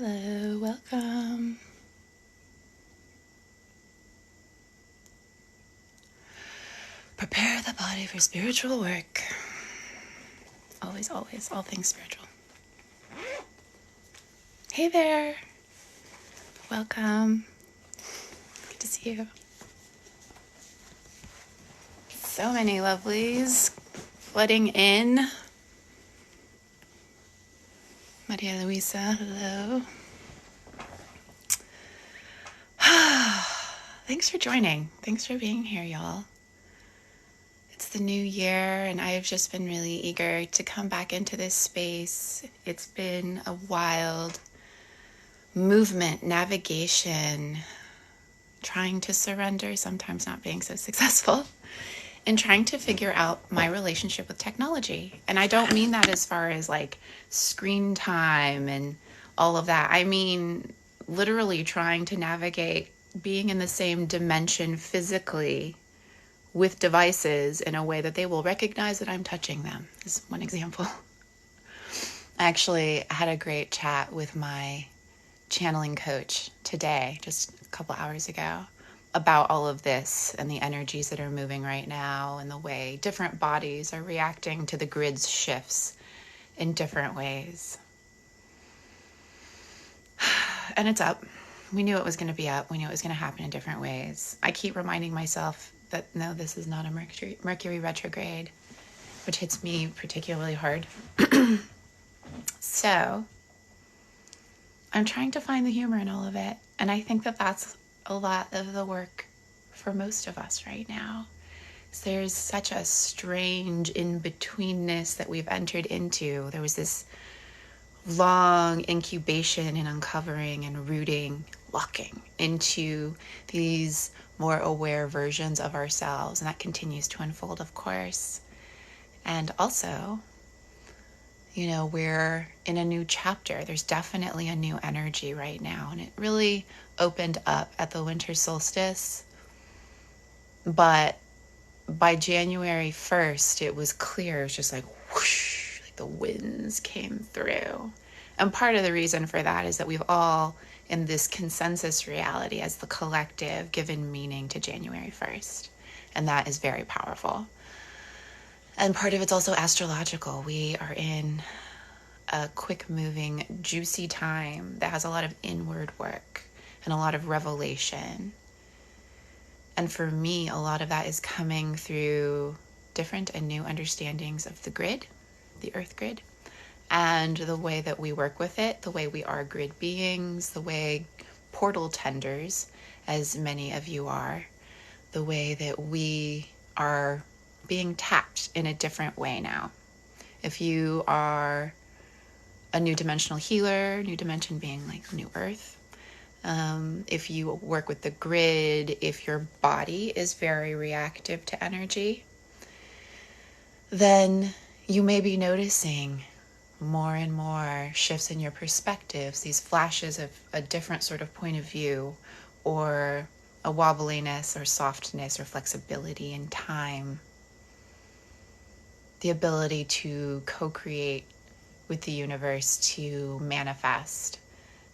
Hello, welcome. Prepare the body for spiritual work. Always, always, all things spiritual. Hey there. Welcome. Good to see you. So many lovelies flooding in. Maria Luisa, hello. Thanks for joining. Thanks for being here, y'all. It's the new year, and I have just been really eager to come back into this space. It's been a wild movement, navigation, trying to surrender, sometimes not being so successful, and trying to figure out my relationship with technology. And I don't mean that as far as like screen time and all of that. I mean literally trying to navigate being in the same dimension physically with devices in a way that they will recognize that I'm touching them, is one example. I actually had a great chat with my channeling coach today, just a couple hours ago, about all of this and the energies that are moving right now and the way different bodies are reacting to the grid's shifts in different ways. And it's up. We knew it was going to be up. We knew it was going to happen in different ways. I keep reminding myself that no, this is not a Mercury retrograde, which hits me particularly hard. So I'm trying to find the humor in all of it. And I think that that's a lot of the work for most of us right now. There's such a strange in-betweenness that we've entered into. There was this long incubation and uncovering and rooting, locking into these more aware versions of ourselves. And that continues to unfold, of course. And also, you know, we're in a new chapter. There's definitely a new energy right now. And it really opened up at the winter solstice. But by January 1st, it was clear. It was just like whoosh, like the winds came through. And part of the reason for that is that we've all, in this consensus reality as the collective, given meaning to January 1st. And that is very powerful. And part of it's also astrological. We are in a quick moving, juicy time that has a lot of inward work and a lot of revelation. And for me, a lot of that is coming through different and new understandings of the grid, the earth grid, and the way that we work with it, the way we are grid beings, the way portal tenders, as many of you are, the way that we are being tapped in a different way now. If you are a new dimensional healer, new dimension being like new earth, if you work with the grid, if your body is very reactive to energy, then you may be noticing more and more shifts in your perspectives, these flashes of a different sort of point of view, or a wobbliness or softness or flexibility in time. The ability to co-create with the universe, to manifest,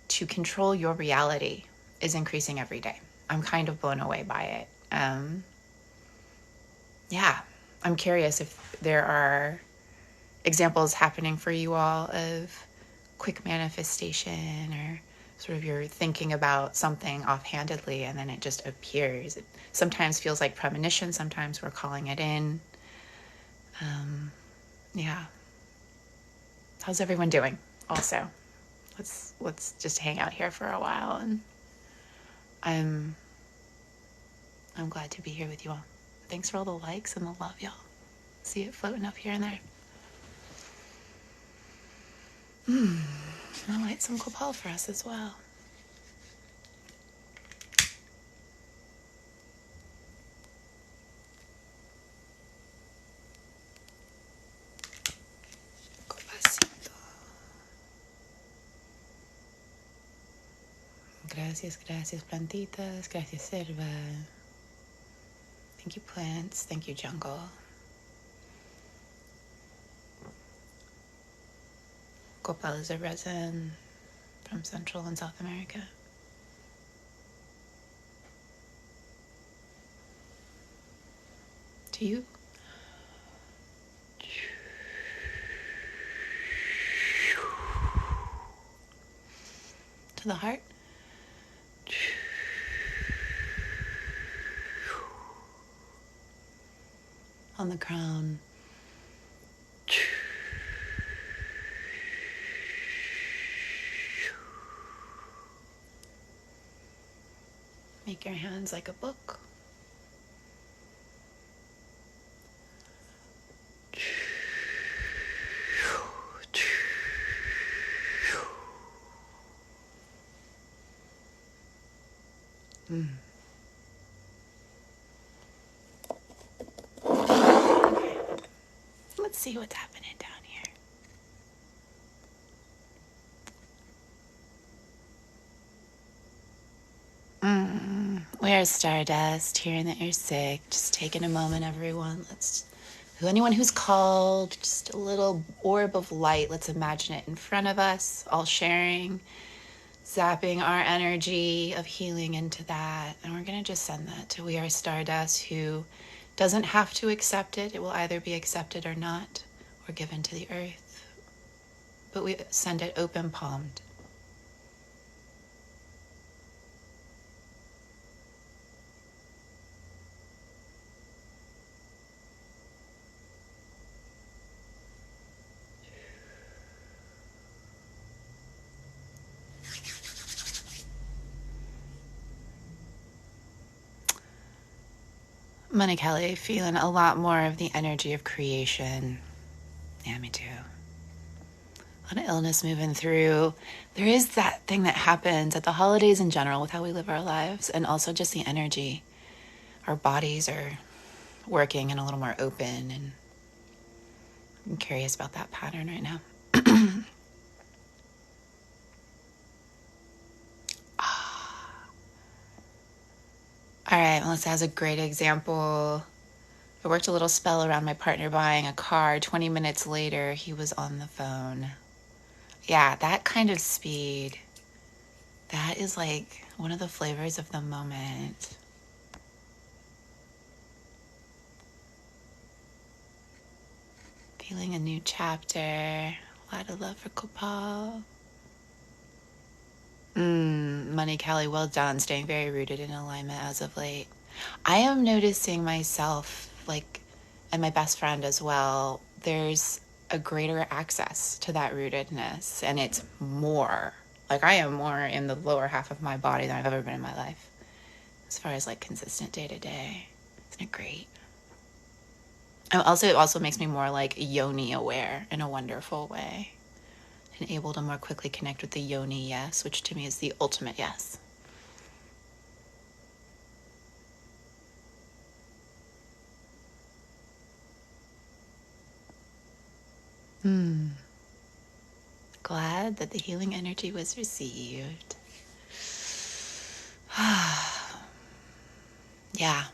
to control your reality is increasing every day. I'm kind of blown away by it. I'm curious if there are examples happening for you all of quick manifestation, or sort of you're thinking about something offhandedly and then it just appears. It sometimes feels like premonition, sometimes we're calling it in. How's everyone doing? Also, let's just hang out here for a while, and I'm glad to be here with you all. Thanks for all the likes and the love, y'all. See it floating up here and there. I'll light some copal for us as well. Copacito. Gracias, plantitas. Gracias, selva. Thank you, plants. Thank you, jungle. Copal is a resin from Central and South America. To you. To the heart. On the crown. Make your hands like a book. Let's see what's happening down here. We are stardust, hearing that you're sick. Just taking a moment, everyone. Anyone who's called, just a little orb of light. Let's imagine it in front of us, all sharing, zapping our energy of healing into that. And we're going to just send that to We Are Stardust, who doesn't have to accept it. It will either be accepted or not, or given to the earth. But we send it open palmed. Money Kelly, feeling a lot more of the energy of creation. Yeah, me too. A lot of illness moving through. There is that thing that happens at the holidays in general with how we live our lives, and also just the energy. Our bodies are working and a little more open, and I'm curious about that pattern right now. All right, Melissa has a great example. I worked a little spell around my partner buying a car. 20 minutes later, he was on the phone. Yeah, that kind of speed. That is like one of the flavors of the moment. Feeling a new chapter. A lot of love for Gopal. Money Kelly, well done. Staying very rooted in alignment as of late. I am noticing myself, and my best friend as well, there's a greater access to that rootedness, and it's more. I am more in the lower half of my body than I've ever been in my life, as far as consistent day to day. Isn't it great? And it also makes me more yoni aware in a wonderful way, and able to more quickly connect with the yoni yes, which to me is the ultimate yes. Glad that the healing energy was received. Yeah,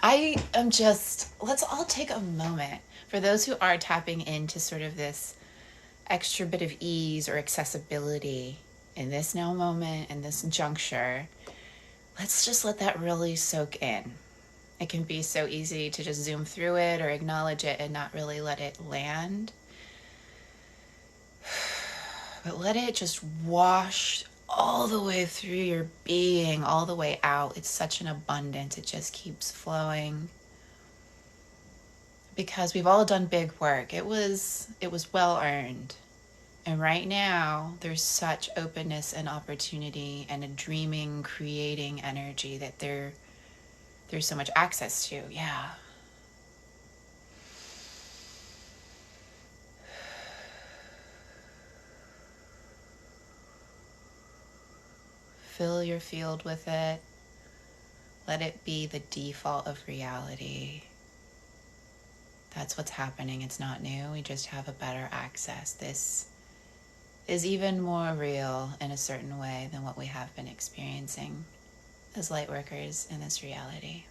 I am let's all take a moment. For those who are tapping into sort of this extra bit of ease or accessibility in this now moment, in this juncture, let's just let that really soak in. It can be so easy to just zoom through it or acknowledge it and not really let it land. But let it just wash all the way through your being, all the way out. It's such an abundance. It just keeps flowing. Because we've all done big work. It was well earned. And right now, there's such openness and opportunity and a dreaming, creating energy that there's so much access to. Yeah. Fill your field with it. Let it be the default of reality. That's what's happening. It's not new. We just have a better access. This is even more real in a certain way than what we have been experiencing as light workers in this reality.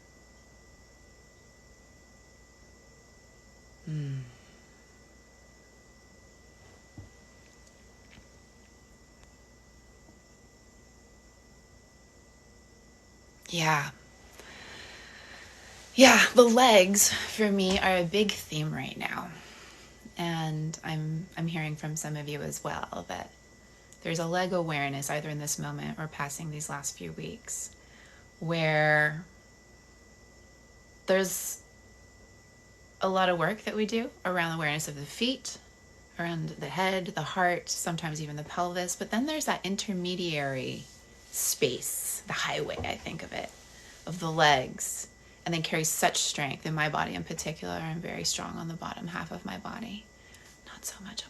Yeah. Yeah, the legs for me are a big theme right now. And I'm hearing from some of you as well that there's a leg awareness either in this moment or passing these last few weeks where there's a lot of work that we do around awareness of the feet, around the head, the heart, sometimes even the pelvis. But then there's that intermediary space, the highway, I think of it, of the legs, and then carries such strength. In my body in particular, I'm very strong on the bottom half of my body. Not so much of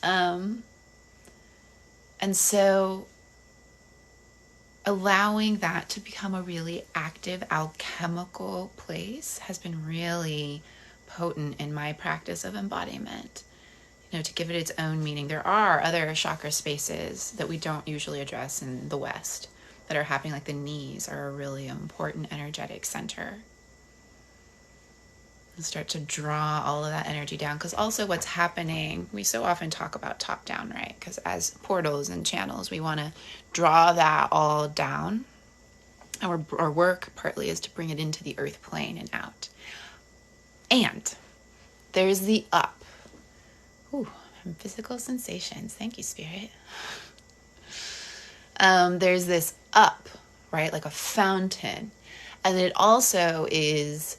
I. And so allowing that to become a really active alchemical place has been really potent in my practice of embodiment. You know, to give it its own meaning. There are other chakra spaces that we don't usually address in the West that are happening, like the knees are a really important energetic center. And start to draw all of that energy down, because also what's happening, we so often talk about top down, right? Because as portals and channels, we want to draw that all down. Our work partly is to bring it into the earth plane and out. And there's the up. Ooh, physical sensations. Thank you, Spirit. There's this up, right? Like a fountain. And it also is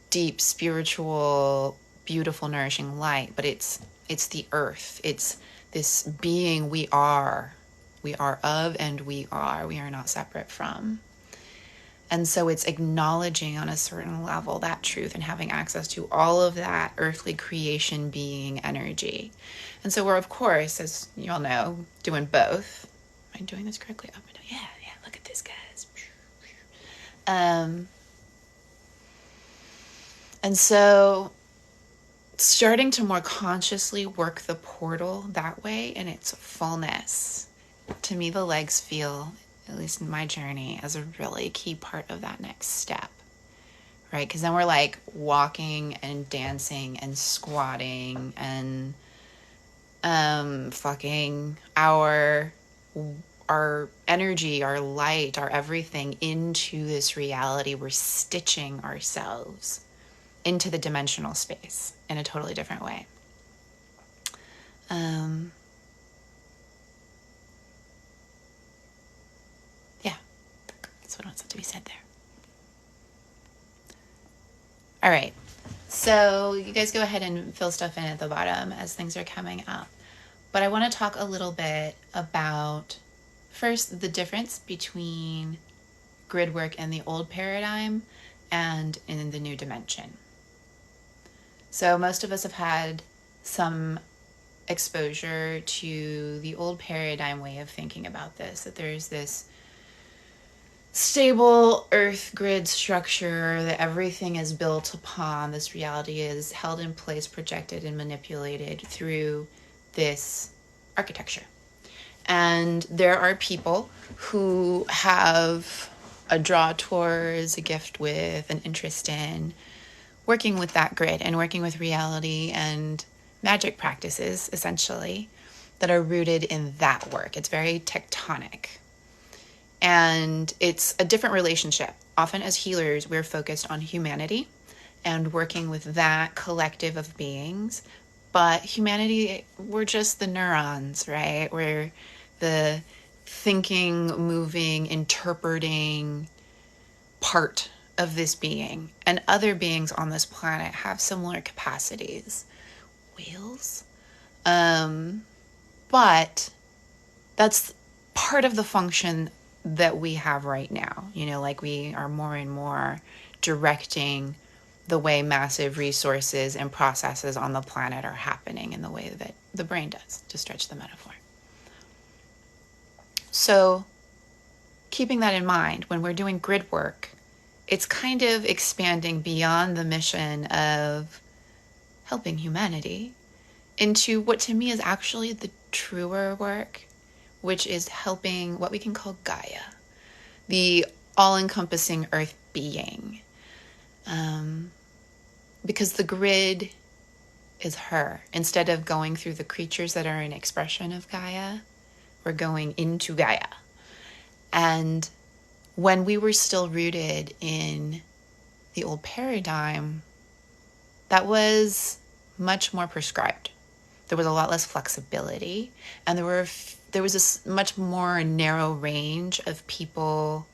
deep, spiritual, beautiful, nourishing light, but it's the earth. It's this being we are. We are of and we are not separate from. And so it's acknowledging on a certain level that truth and having access to all of that earthly creation being energy. And so we're, of course, as you all know, doing both. Am I doing this correctly? Up and down. Yeah, look at this, guys. And so starting to more consciously work the portal that way in its fullness, to me, the legs feel, at least in my journey, as a really key part of that next step, right? Because then we're like walking and dancing and squatting and fucking our energy, our light, our everything into this reality. We're stitching ourselves into the dimensional space in a totally different way. Yeah, that's what wants to be said there. All right, so you guys go ahead and fill stuff in at the bottom as things are coming up. But I want to talk a little bit about, first, the difference between grid work in the old paradigm and in the new dimension. So most of us have had some exposure to the old paradigm way of thinking about this, that there's this stable earth grid structure that everything is built upon. This reality is held in place, projected, and manipulated through this architecture. And there are people who have a draw towards, a gift with, an interest in working with that grid and working with reality and magic practices, essentially, that are rooted in that work. It's very tectonic. And it's a different relationship. Often as healers, we're focused on humanity and working with that collective of beings. But humanity, we're just the neurons, right? We're the thinking, moving, interpreting part of this being. And other beings on this planet have similar capacities. Whales? But that's part of the function that we have right now. You know, like we are more and more directing the way massive resources and processes on the planet are happening in the way that the brain does, to stretch the metaphor. So keeping that in mind, when we're doing grid work, it's kind of expanding beyond the mission of helping humanity into what to me is actually the truer work, which is helping what we can call Gaia, the all-encompassing earth being. Because the grid is her. Instead of going through the creatures that are an expression of Gaia, we're going into Gaia. And when we were still rooted in the old paradigm, that was much more prescribed. There was a lot less flexibility, and there was a much more narrow range of people,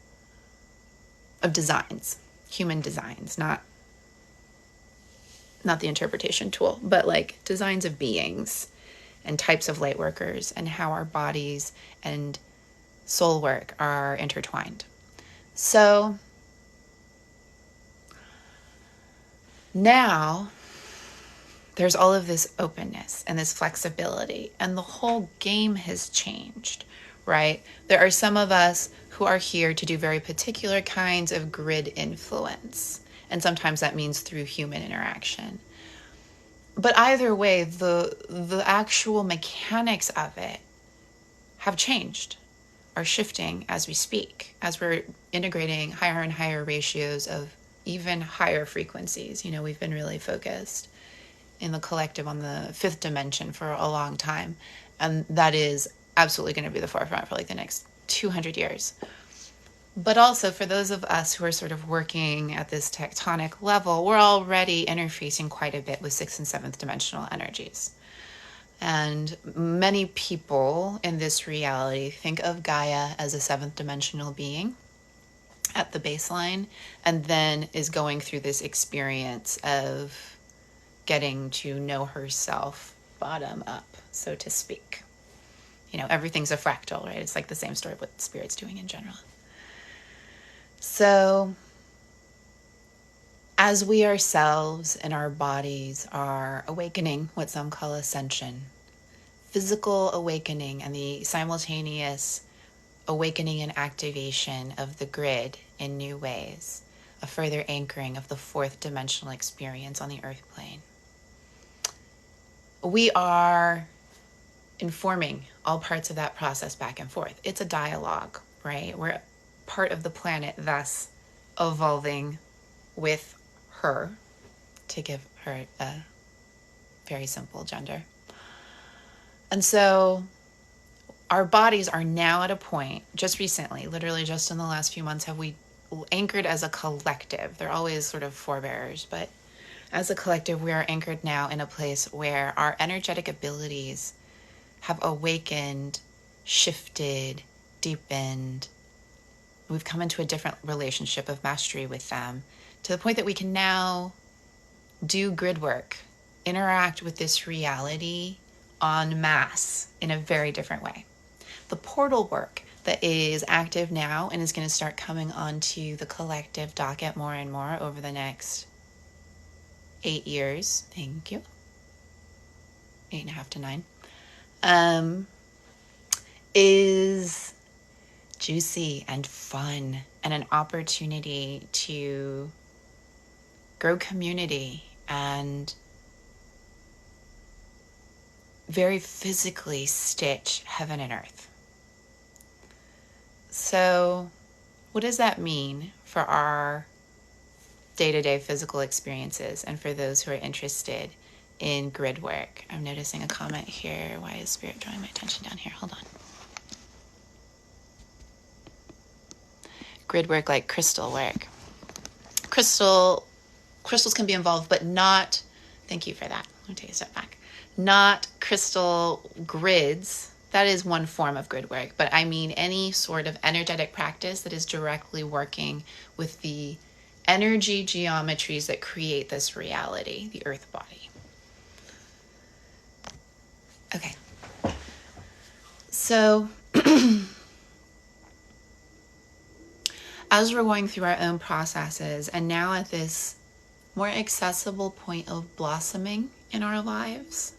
of designs, human designs, not the interpretation tool, but like designs of beings and types of light workers and how our bodies and soul work are intertwined. So now there's all of this openness and this flexibility, and the whole game has changed, right? There are some of us who are here to do very particular kinds of grid influence, and sometimes that means through human interaction. But either way, the actual mechanics of it have changed, are shifting as we speak, as we're integrating higher and higher ratios of even higher frequencies. You know, we've been really focused in the collective on the fifth dimension for a long time, and that is absolutely going to be the forefront for like the next 200 years. But also for those of us who are sort of working at this tectonic level, we're already interfacing quite a bit with sixth and seventh dimensional energies. And many people in this reality think of Gaia as a seventh dimensional being at the baseline, and then is going through this experience of getting to know herself bottom up, so to speak. You know, everything's a fractal, right? It's like the same story of what Spirit's doing in general. So as we ourselves and our bodies are awakening, what some call ascension, physical awakening and the simultaneous awakening and activation of the grid in new ways, a further anchoring of the fourth dimensional experience on the earth plane. We are informing all parts of that process back and forth. It's a dialogue, right? We're part of the planet, thus evolving with her, to give her a very simple gender. And so our bodies are now at a point, just recently, literally just in the last few months, have we anchored as a collective. They're always sort of forebearers, but as a collective, we are anchored now in a place where our energetic abilities have awakened, shifted, deepened. We've come into a different relationship of mastery with them, to the point that we can now do grid work, interact with this reality en masse in a very different way. The portal work that is active now and is going to start coming onto the collective docket more and more over the next 8 years. Thank you. 8.5 to 9. Is juicy and fun and an opportunity to grow community and very physically stitch heaven and earth. So what does that mean for our day-to-day physical experiences and for those who are interested in grid work? I'm noticing a comment here. Why is Spirit drawing my attention down here? Hold on. Grid work like crystal work. Crystals can be involved, but not, thank you for that. Let me take a step back. Not crystal grids. That is one form of grid work, but I mean any sort of energetic practice that is directly working with the energy geometries that create this reality, the earth body. Okay. So as we're going through our own processes, and now at this more accessible point of blossoming in our lives,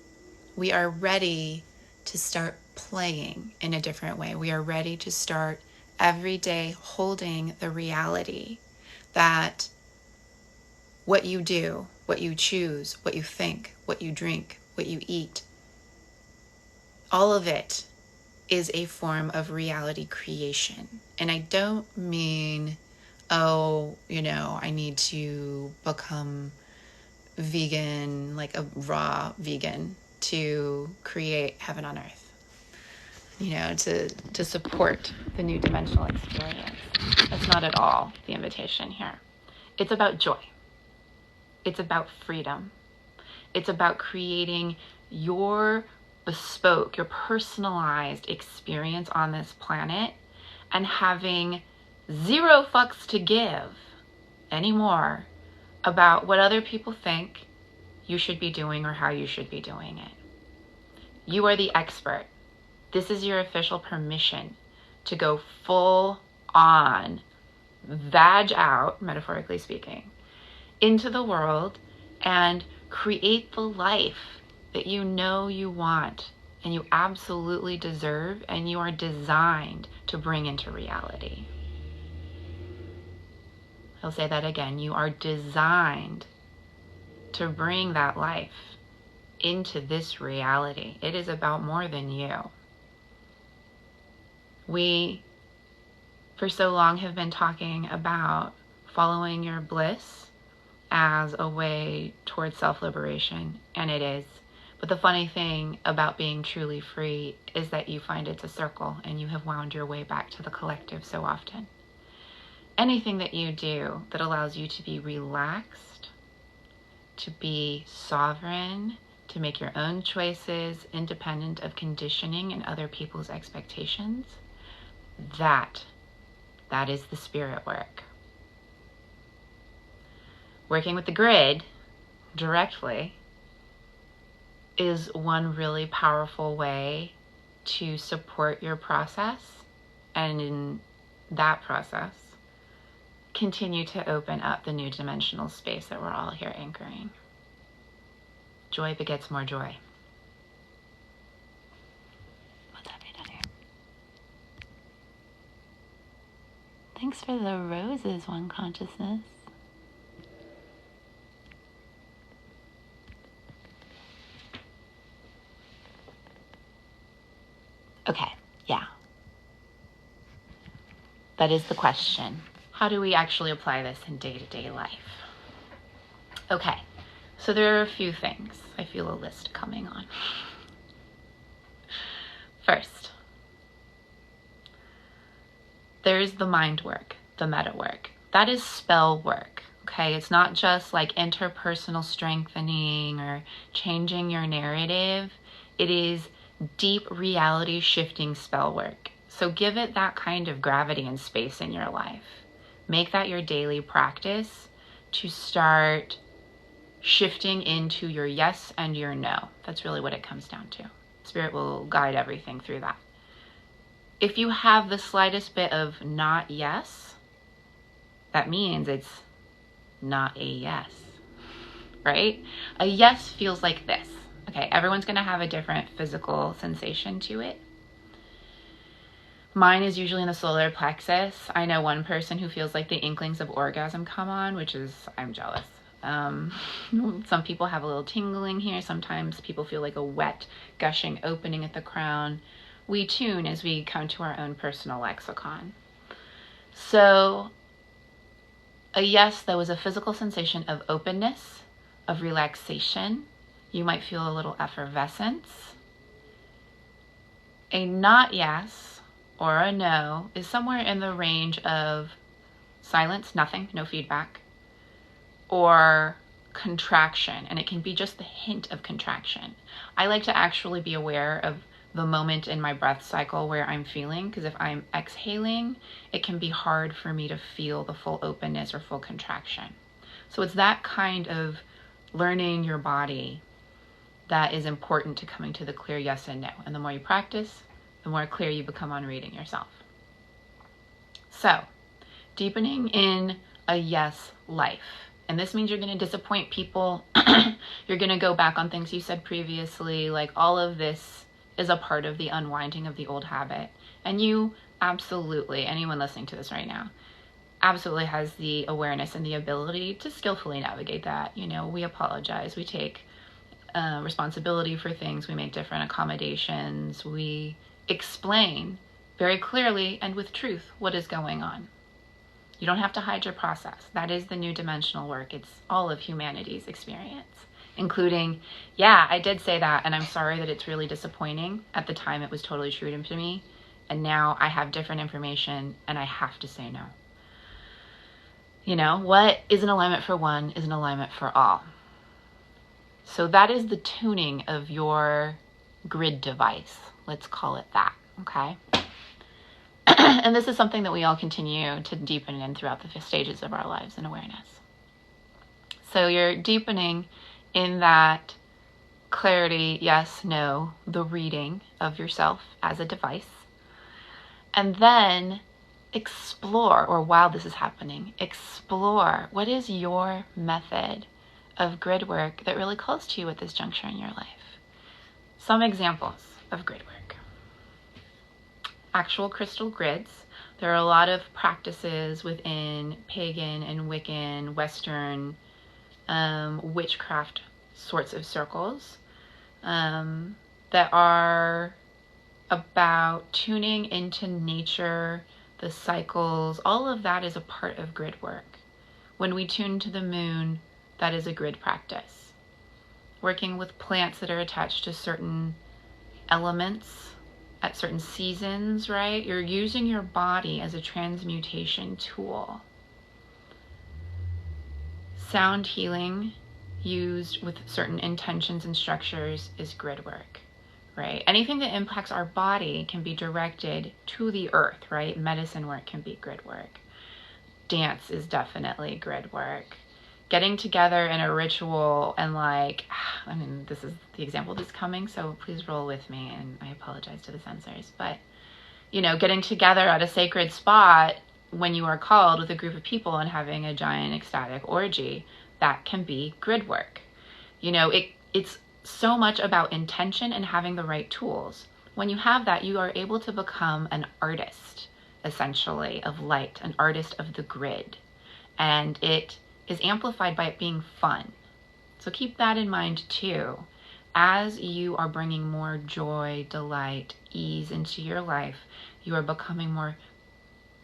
we are ready to start playing in a different way. We are ready to start every day holding the reality that what you do, what you choose, what you think, what you drink, what you eat, all of it is a form of reality creation. And I don't mean, I need to become vegan, like a raw vegan, to create heaven on earth. to support the new dimensional experience. That's not at all the invitation here. It's about joy. It's about freedom. It's about creating your bespoke, your personalized experience on this planet and having zero fucks to give anymore about what other people think you should be doing or how you should be doing it. You are the expert. This is your official permission to go full on, vag out, metaphorically speaking, into the world and create the life that you know you want and you absolutely deserve and you are designed to bring into reality. I'll say that again. You are designed to bring that life into this reality. It is about more than you. We, for so long, have been talking about following your bliss as a way towards self-liberation, and it is. But the funny thing about being truly free is that you find it's a circle and you have wound your way back to the collective so often. Anything that you do that allows you to be relaxed, to be sovereign, to make your own choices independent of conditioning and other people's expectations, that is the spirit work. Working with the grid directly is one really powerful way to support your process, and in that process, continue to open up the new dimensional space that we're all here anchoring. Joy begets more joy. What's happening down here? Thanks for the roses, One Consciousness. Okay, yeah. That is the question. How do we actually apply this in day-to-day life? Okay, so there are a few things. I feel a list coming on. First, there's the mind work, the meta work. That is spell work, okay? It's not just like interpersonal strengthening or changing your narrative. It is deep reality shifting spell work. So give it that kind of gravity and space in your life. Make that your daily practice to start shifting into your yes and your no. That's really what it comes down to. Spirit will guide everything through that. If you have the slightest bit of not yes, that means it's not a yes, right? A yes feels like this. Okay, everyone's going to have a different physical sensation to it. Mine is usually in the solar plexus. I know one person who feels like the inklings of orgasm come on, which is, I'm jealous. Some people have a little tingling here. Sometimes people feel like a wet, gushing opening at the crown. We tune as we come to our own personal lexicon. So a yes, that was a physical sensation of openness, of relaxation. You might feel a little effervescence. A not yes or a no is somewhere in the range of silence, nothing, no feedback, or contraction, and it can be just the hint of contraction. I like to actually be aware of the moment in my breath cycle where I'm feeling, because if I'm exhaling, it can be hard for me to feel the full openness or full contraction. So it's that kind of learning your body that is important to coming to the clear yes and no. And the more you practice, the more clear you become on reading yourself. So, deepening in a yes life. And this means you're going to disappoint people. You're going to go back on things you said previously. Like, all of this is a part of the unwinding of the old habit. And you absolutely, anyone listening to this right now, absolutely has the awareness and the ability to skillfully navigate that. You know, we apologize. We take responsibility for things. We make different accommodations. We explain very clearly and with truth what is going on. You don't have to hide your process. That is the new dimensional work. It's all of humanity's experience. including, yeah, I did say that, and I'm sorry that it's really disappointing. At the time, it was totally true to me, and now I have different information, and I have to say no. You know, what is an alignment for one is an alignment for all. So that is the tuning of your grid device. Let's call it that, okay? And this is something that we all continue to deepen in throughout the stages of our lives in awareness. So you're deepening in that clarity, yes, no, the reading of yourself as a device. And then explore, or while this is happening, explore what is your method of grid work that really calls to you at this juncture in your life. Some examples of grid work. Actual crystal grids. There are a lot of practices within pagan and Wiccan, Western, witchcraft sorts of circles that are about tuning into nature, the cycles. All of that is a part of grid work. When we tune to the moon, that is a grid practice. Working with plants that are attached to certain elements at certain seasons, right? You're using your body as a transmutation tool. Sound healing used with certain intentions and structures is grid work, right? Anything that impacts our body can be directed to the earth, right? Medicine work can be grid work. Dance is definitely grid work. Getting together in a ritual and this is the example that's coming, so please roll with me, and I apologize to the censors, but, getting together at a sacred spot when you are called with a group of people and having a giant ecstatic orgy, that can be grid work. It's so much about intention and having the right tools. When you have that, you are able to become an artist, essentially, of light, an artist of the grid. And it is amplified by it being fun. So keep that in mind too. As you are bringing more joy, delight, ease into your life, you are becoming more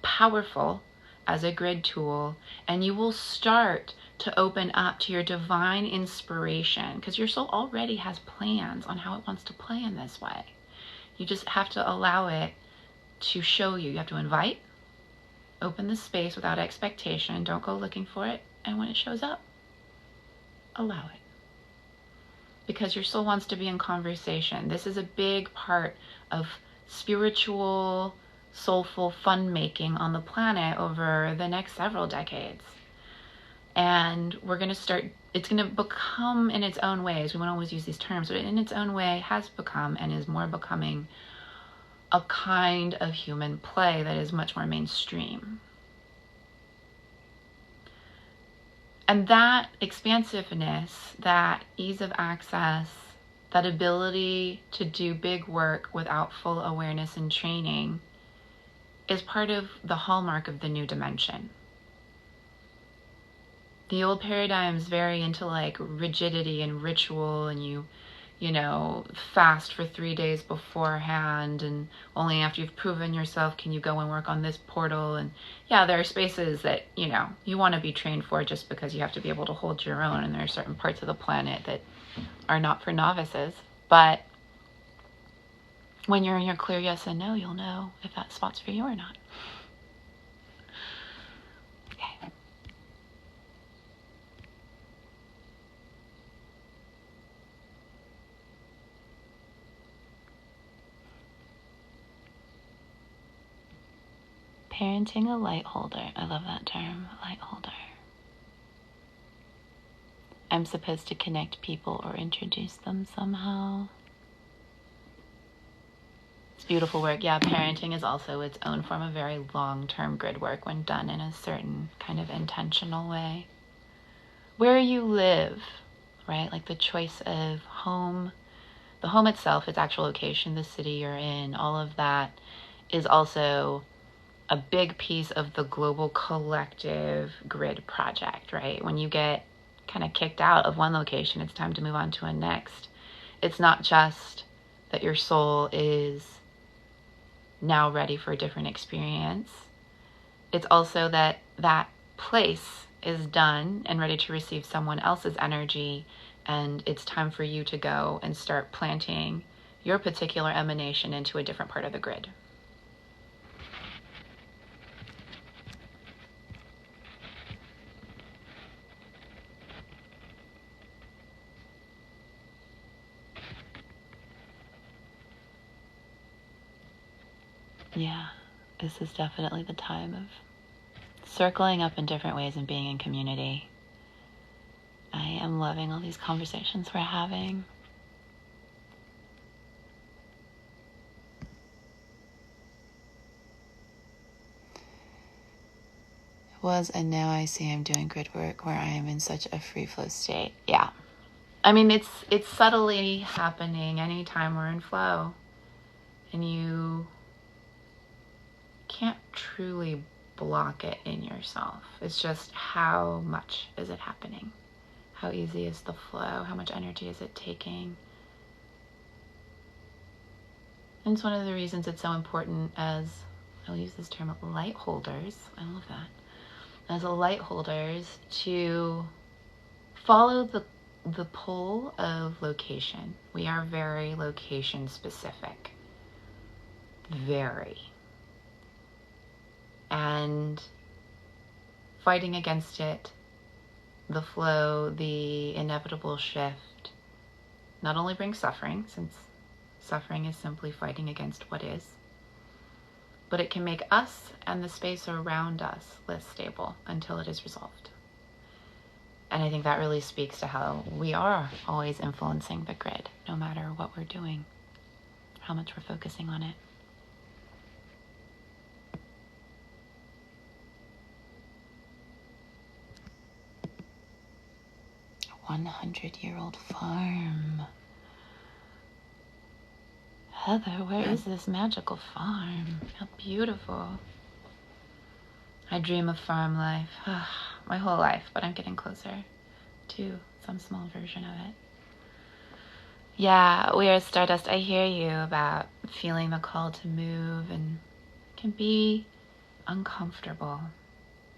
powerful as a grid tool, and you will start to open up to your divine inspiration, because your soul already has plans on how it wants to play in this way. You just have to allow it to show you. You have to invite, open the space without expectation, don't go looking for it, and when it shows up, allow it. Because your soul wants to be in conversation. This is a big part of spiritual, soulful fun making on the planet over the next several decades. And we're going to start, it's going to become in its own ways. We won't always use these terms, but in its own way has become and is more becoming a kind of human play that is much more mainstream. And that expansiveness, that ease of access, that ability to do big work without full awareness and training is part of the hallmark of the new dimension. The old paradigms very into rigidity and ritual, and you fast for 3 days beforehand, and only after you've proven yourself can you go and work on this portal. And yeah, there are spaces that you want to be trained for, just because you have to be able to hold your own, and there are certain parts of the planet that are not for novices. But when you're in your clear yes and no, you'll know if that spot's for you or not. Okay. Parenting a light holder. I love that term, light holder. I'm supposed to connect people or introduce them somehow. It's beautiful work. Yeah, parenting is also its own form of very long-term grid work when done in a certain kind of intentional way. Where you live, right? Like the choice of home, the home itself, its actual location, the city you're in, all of that is also a big piece of the global collective grid project, right? When you get kind of kicked out of one location, it's time to move on to a next. It's not just that your soul is now ready for a different experience. It's also that that place is done and ready to receive someone else's energy And it's time for you to go and start planting your particular emanation into a different part of the grid. Yeah, this is definitely the time of circling up in different ways and being in community. I am loving all these conversations we're having. Was and now I see I'm doing grid work where I am in such a free flow state. Yeah. I mean, it's subtly happening anytime we're in flow. And you can't truly block it in yourself. It's just how much is it happening? How easy is the flow? How much energy is it taking? And it's one of the reasons it's so important as, I'll use this term, light holders. I love that. As a light holders, to follow the pull of location. We are very location specific. Very. And fighting against it, the flow, the inevitable shift, not only brings suffering, since suffering is simply fighting against what is, but it can make us and the space around us less stable until it is resolved. And I think that really speaks to how we are always influencing the grid, no matter what we're doing, how much we're focusing on it. 100-year-old farm. Heather, where is this magical farm? How beautiful. I dream of farm life my whole life, but I'm getting closer to some small version of it. Yeah, we are Stardust. I hear you about feeling the call to move, and it can be uncomfortable.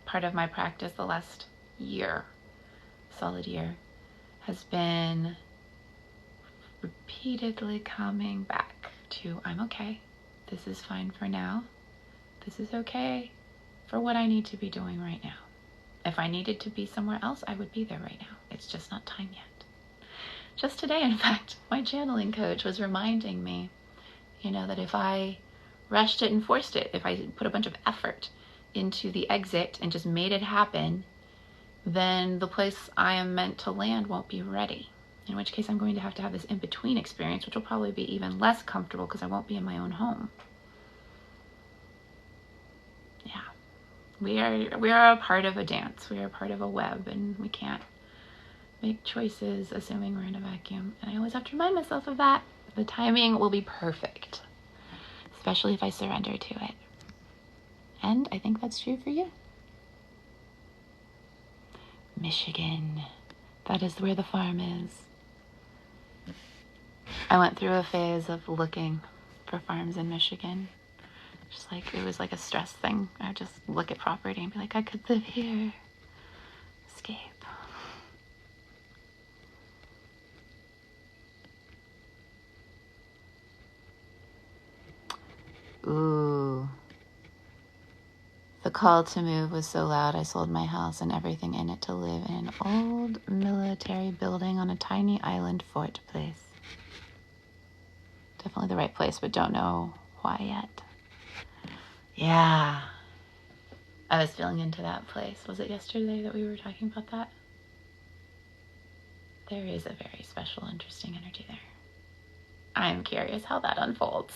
Part of my practice the last year, solid year, has been repeatedly coming back to, I'm okay. This is fine for now. This is okay for what I need to be doing right now. If I needed to be somewhere else, I would be there right now. It's just not time yet. Just today, in fact, my channeling coach was reminding me, that if I rushed it and forced it, if I put a bunch of effort into the exit and just made it happen, then the place I am meant to land won't be ready. In which case I'm going to have this in-between experience, which will probably be even less comfortable because I won't be in my own home. Yeah. We are a part of a dance. We are a part of a web, and we can't make choices assuming we're in a vacuum. And I always have to remind myself of that. The timing will be perfect, especially if I surrender to it. And I think that's true for you. Michigan. That is where the farm is. I went through a phase of looking for farms in Michigan. Just like, it was like a stress thing. I would just look at property and be like, I could live here. Escape. Ooh. The call to move was so loud I sold my house and everything in it to live in an old military building on a tiny island fort place. Definitely the right place, but don't know why yet. Yeah. I was feeling into that place. Was it yesterday that we were talking about that? There is a very special, interesting energy there. I'm curious how that unfolds.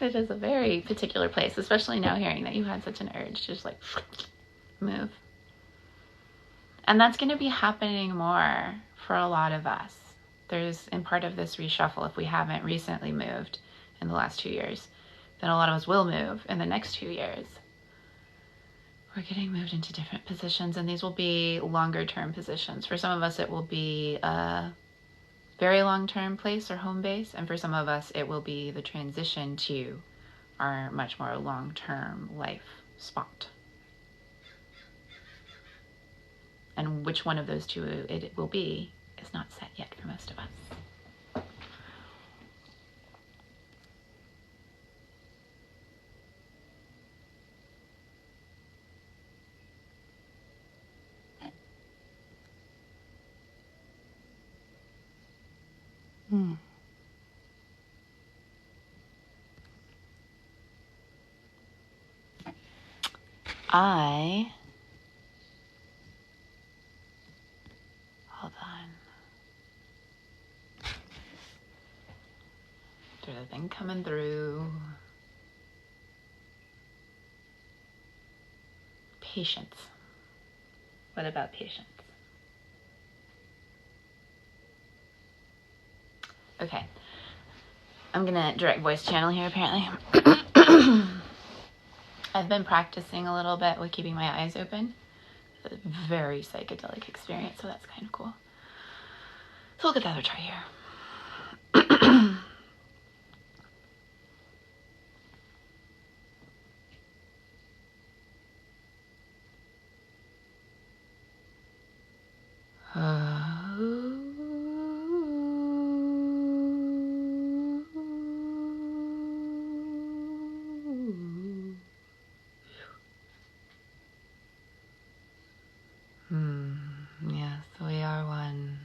It is a very particular place, especially now hearing that you had such an urge to just like move. And that's going to be happening more for a lot of us. There's, in part of this reshuffle, if we haven't recently moved in the last 2 years, then a lot of us will move in the next 2 years. We're getting moved into different positions, and these will be longer term positions. For some of us, it will be a very long-term place or home base, and for some of us it will be the transition to our much more long-term life spot. And which one of those two it will be not set yet for most of us. Hold on. There's a thing coming through. Patience. What about patience? Okay. I'm gonna direct voice channel here apparently. I've been practicing a little bit with keeping my eyes open. It's a very psychedelic experience, so that's kind of cool. So we'll get the other try here. Yes, we are one.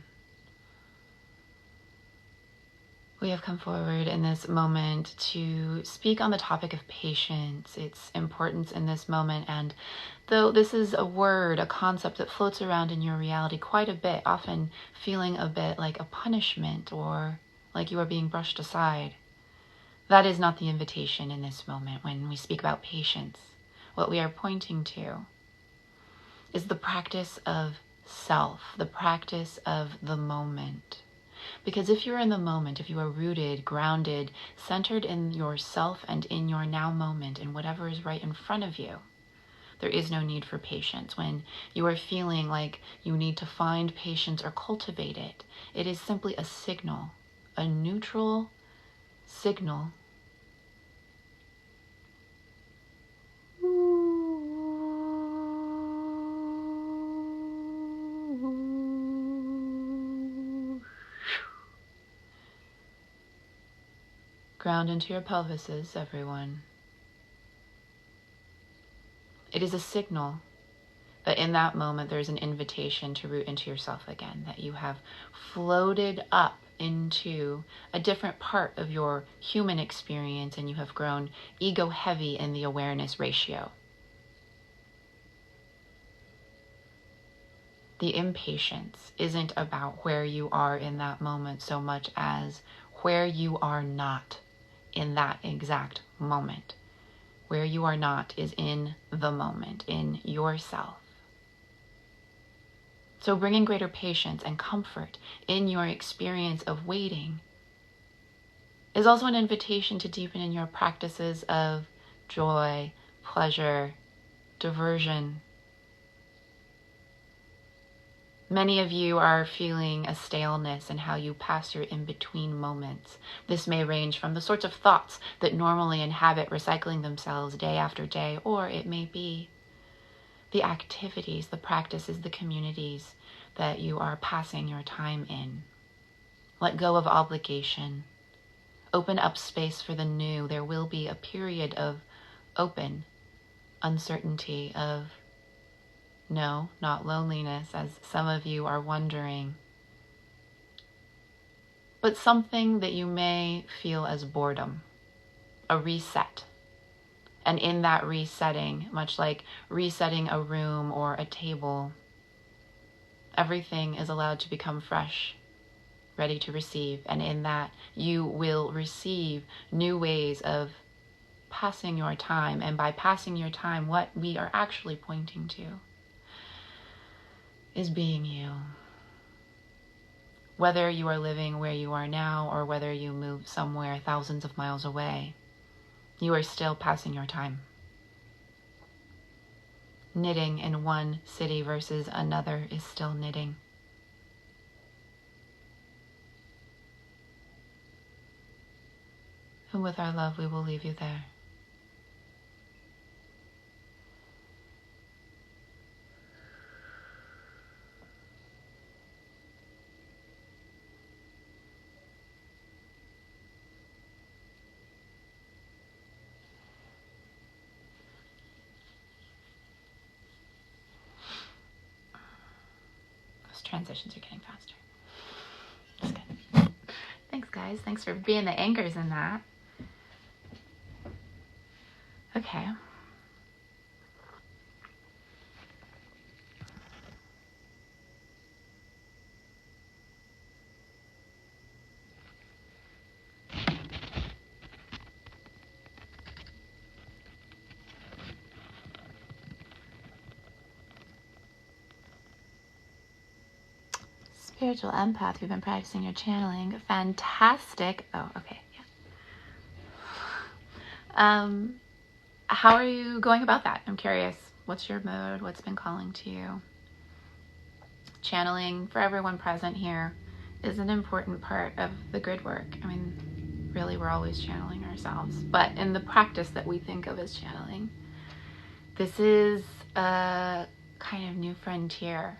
We have come forward in this moment to speak on the topic of patience, its importance in this moment. And though this is a word, a concept that floats around in your reality quite a bit, often feeling a bit like a punishment or like you are being brushed aside, that is not the invitation in this moment when we speak about patience. What we are pointing to is the practice of self, the practice of the moment. Because if you're in the moment, if you are rooted, grounded, centered in yourself and in your now moment, in whatever is right in front of you, there is no need for patience. When you are feeling like you need to find patience or cultivate it, it is simply a signal, a neutral signal. Ground into your pelvises, everyone. It is a signal that in that moment there's an invitation to root into yourself again, that you have floated up into a different part of your human experience and you have grown ego heavy in the awareness ratio. The impatience isn't about where you are in that moment so much as where you are not in that exact moment. Where you are not is in the moment, in yourself. So bringing greater patience and comfort in your experience of waiting is also an invitation to deepen in your practices of joy, pleasure, diversion. Many of you are feeling a staleness in how you pass your in-between moments. This may range from the sorts of thoughts that normally inhabit recycling themselves day after day, or it may be the activities, the practices, the communities that you are passing your time in. Let go of obligation. Open up space for the new. There will be a period of open uncertainty, of no, not loneliness, as some of you are wondering, but something that you may feel as boredom, a reset. And in that resetting, much like resetting a room or a table, everything is allowed to become fresh, ready to receive. And in that, you will receive new ways of passing your time. And by passing your time, what we are actually pointing to is being you. Whether you are living where you are now or whether you move somewhere thousands of miles away, you are still passing your time. Knitting in one city versus another is still knitting. And with our love, we will leave you there. transitions are getting faster. That's good. Thanks, guys. Thanks for being the anchors in that. Okay. Spiritual empath, you've been practicing your channeling. Fantastic. Oh, okay. Yeah. How are you going about that? I'm curious. What's your mode? What's been calling to you? Channeling, for everyone present here, is an important part of the grid work. I mean, really, we're always channeling ourselves. But in the practice that we think of as channeling, this is a kind of new frontier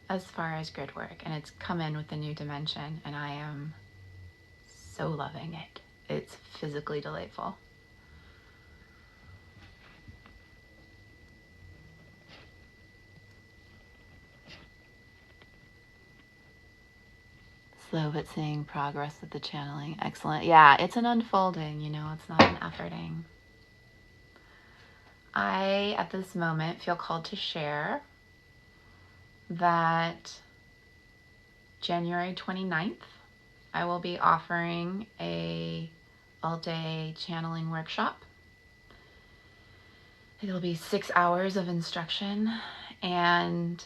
as far as grid work, and it's come in with a new dimension, and I am so loving it. It's physically delightful. Slow but seeing progress with the channeling. Excellent. Yeah, it's an unfolding, you know, it's not an efforting. I, at this moment, feel called to share that January 29th, I will be offering a all-day channeling workshop. It'll be 6 hours of instruction, and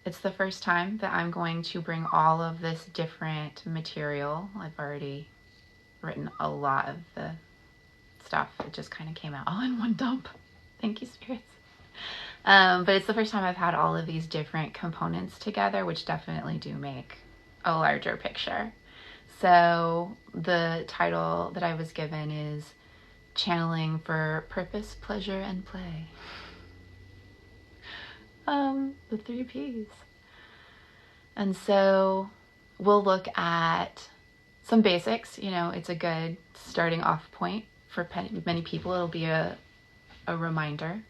it's the first time that I'm going to bring all of this different material. I've already written a lot of the stuff. It just kind of came out all in one dump. Thank you, spirits. But it's the first time I've had all of these different components together, which definitely do make a larger picture. So the title that I was given is Channeling for Purpose, Pleasure, and Play. The 3 Ps. And so we'll look at some basics. You know, it's a good starting off point for many people. It'll be a reminder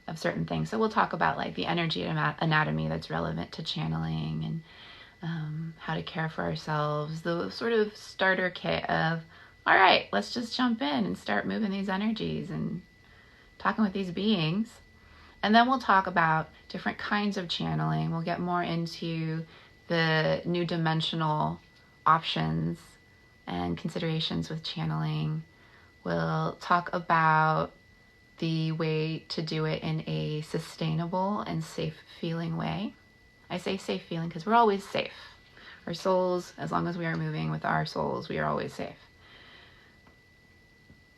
of certain things. So we'll talk about like the energy anatomy that's relevant to channeling, and how to care for ourselves, the sort of starter kit of, all right, let's just jump in and start moving these energies and talking with these beings. And then we'll talk about different kinds of channeling. We'll get more into the new dimensional options and considerations with channeling. We'll talk about the way to do it in a sustainable and safe feeling way. I say safe feeling because we're always safe. Our souls, as long as we are moving with our souls, we are always safe.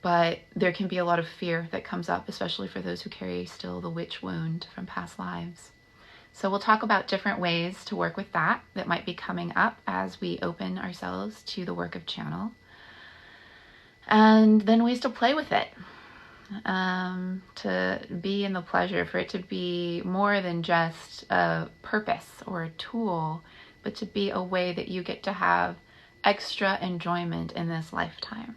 But there can be a lot of fear that comes up, especially for those who carry still the witch wound from past lives. So we'll talk about different ways to work with that might be coming up as we open ourselves to the work of channel. And then ways to play with it, to be in the pleasure, for it to be more than just a purpose or a tool, but to be a way that you get to have extra enjoyment in this lifetime.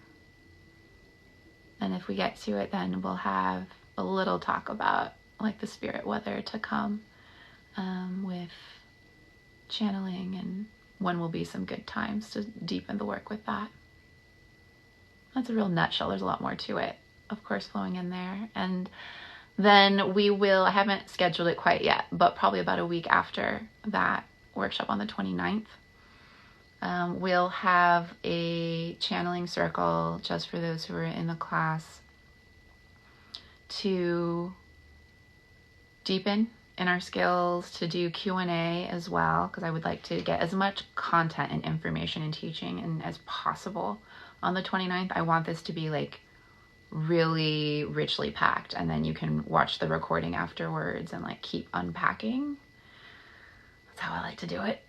And if we get to it, then we'll have a little talk about like the spirit weather to come, with channeling, and when will be some good times to deepen the work with that. That's a real nutshell. There's a lot more to it, of course, flowing in there. And then we will, I haven't scheduled it quite yet, but probably about a week after that workshop on the 29th, we'll have a channeling circle just for those who are in the class to deepen in our skills, to do Q&A as well, because I would like to get as much content and information and teaching and as possible on the 29th. I want this to be like really richly packed, and then you can watch the recording afterwards and like keep unpacking. That's how I like to do it.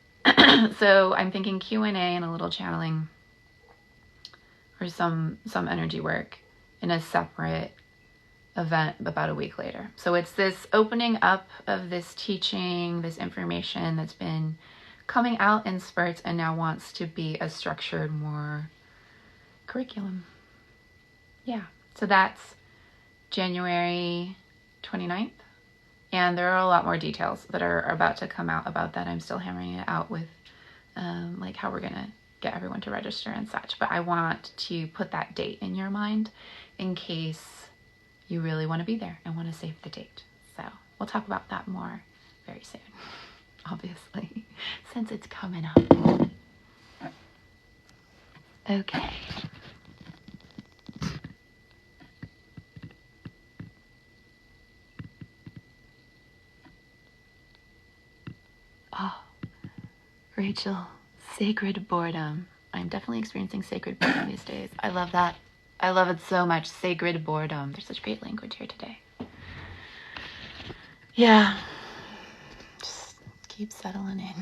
So I'm thinking Q&A and a little channeling or some energy work in a separate event about a week later. So it's this opening up of this teaching, this information that's been coming out in spurts and now wants to be a structured, more curriculum. Yeah. So that's January 29th. And there are a lot more details that are about to come out about that. I'm still hammering it out with like how we're going to get everyone to register and such. But I want to put that date in your mind in case you really want to be there and want to save the date. So we'll talk about that more very soon, obviously, since it's coming up. Okay. Oh, Rachel, sacred boredom. I'm definitely experiencing sacred boredom these days. I love that. I love it so much. Sacred boredom. There's such great language here today. Yeah. Just keep settling in.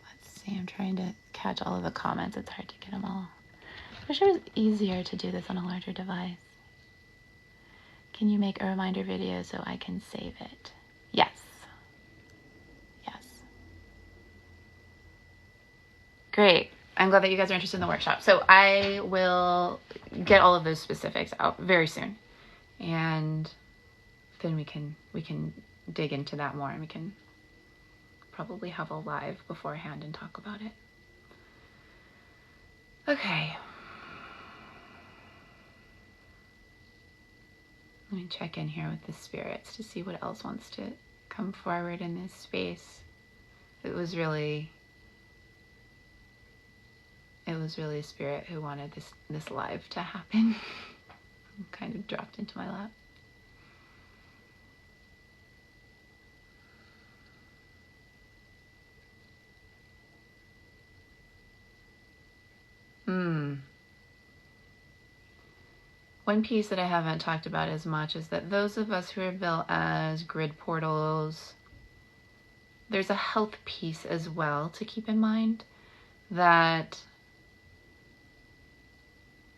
Let's see. I'm trying to catch all of the comments. It's hard to get them all. I wish it was easier to do this on a larger device. Can you make a reminder video so I can save it? Yes. Yes. Great. I'm glad that you guys are interested in the workshop. So I will get all of those specifics out very soon. And then we can dig into that more, and we can probably have a live beforehand and talk about it. Okay. Let me check in here with the spirits to see what else wants to come forward in this space. It was really a spirit who wanted this live to happen. Kind of dropped into my lap. One piece that I haven't talked about as much is that those of us who are built as grid portals, there's a health piece as well to keep in mind, that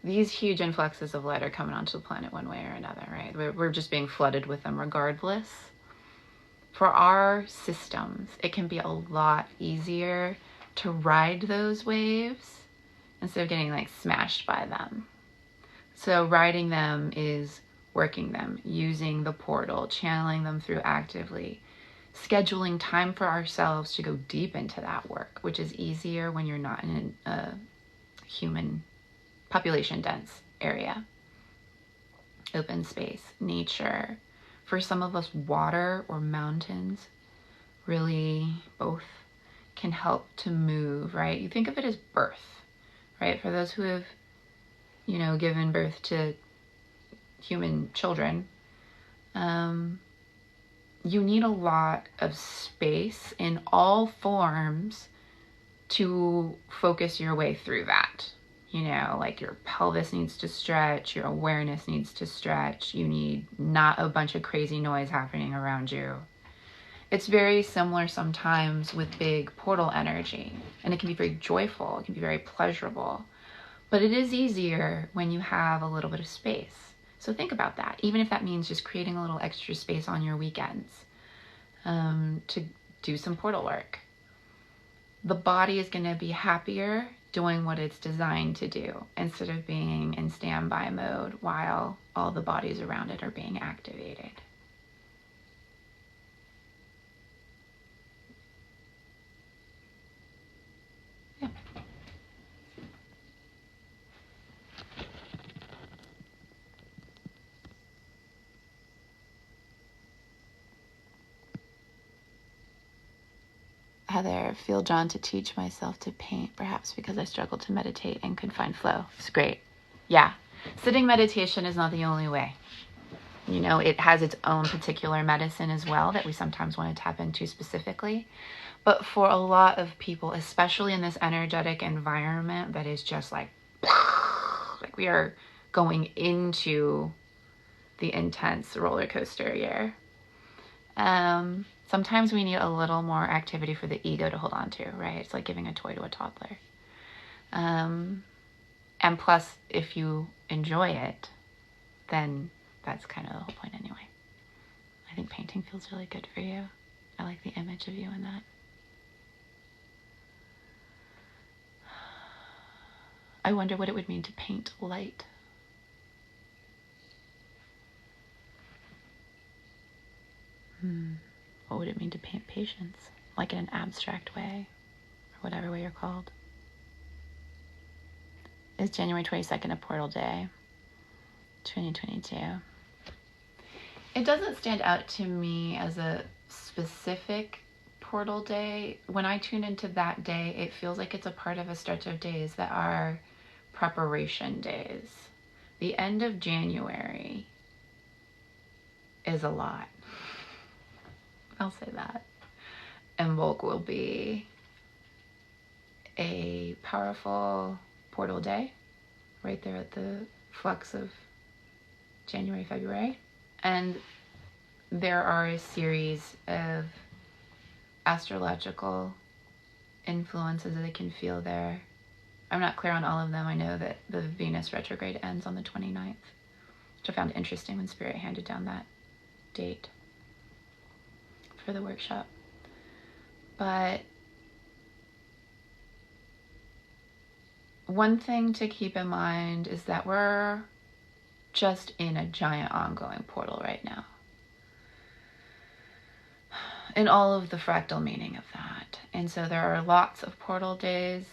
these huge influxes of light are coming onto the planet one way or another, right? We're just being flooded with them regardless. For our systems, it can be a lot easier to ride those waves instead of getting like smashed by them. So riding them is working them, using the portal, channeling them through actively, scheduling time for ourselves to go deep into that work, which is easier when you're not in a human population dense area. Open space, nature. For some of us, water or mountains, really both can help to move, right? You think of it as birth, right? For those who have, given birth to human children, you need a lot of space in all forms to focus your way through that. Like your pelvis needs to stretch, your awareness needs to stretch, you need not a bunch of crazy noise happening around you. It's very similar sometimes with big portal energy, and it can be very joyful, it can be very pleasurable, but it is easier when you have a little bit of space. So think about that, even if that means just creating a little extra space on your weekends to do some portal work. The body is going to be happier doing what it's designed to do instead of being in standby mode while all the bodies around it are being activated. Yeah. Heather, feel drawn to teach myself to paint, perhaps because I struggle to meditate and could find flow. It's great. Yeah. Sitting meditation is not the only way. It has its own particular medicine as well that we sometimes want to tap into specifically. But for a lot of people, especially in this energetic environment that is just like we are going into the intense roller coaster year. Sometimes we need a little more activity for the ego to hold on to, right? It's like giving a toy to a toddler. And plus, if you enjoy it, then that's kind of the whole point anyway. I think painting feels really good for you. I like the image of you in that. I wonder what it would mean to paint light. What would it mean to paint patience? Like in an abstract way, or whatever way you're called. Is January 22nd a portal day? 2022. It doesn't stand out to me as a specific portal day. When I tune into that day, it feels like it's a part of a stretch of days that are preparation days. The end of January is a lot. I'll say that. And Volk will be a powerful portal day right there at the flux of January, February. And there are a series of astrological influences that I can feel there. I'm not clear on all of them. I know that the Venus retrograde ends on the 29th, which I found interesting when Spirit handed down that date for the workshop. But one thing to keep in mind is that we're just in a giant ongoing portal right now. And all of the fractal meaning of that. And so there are lots of portal days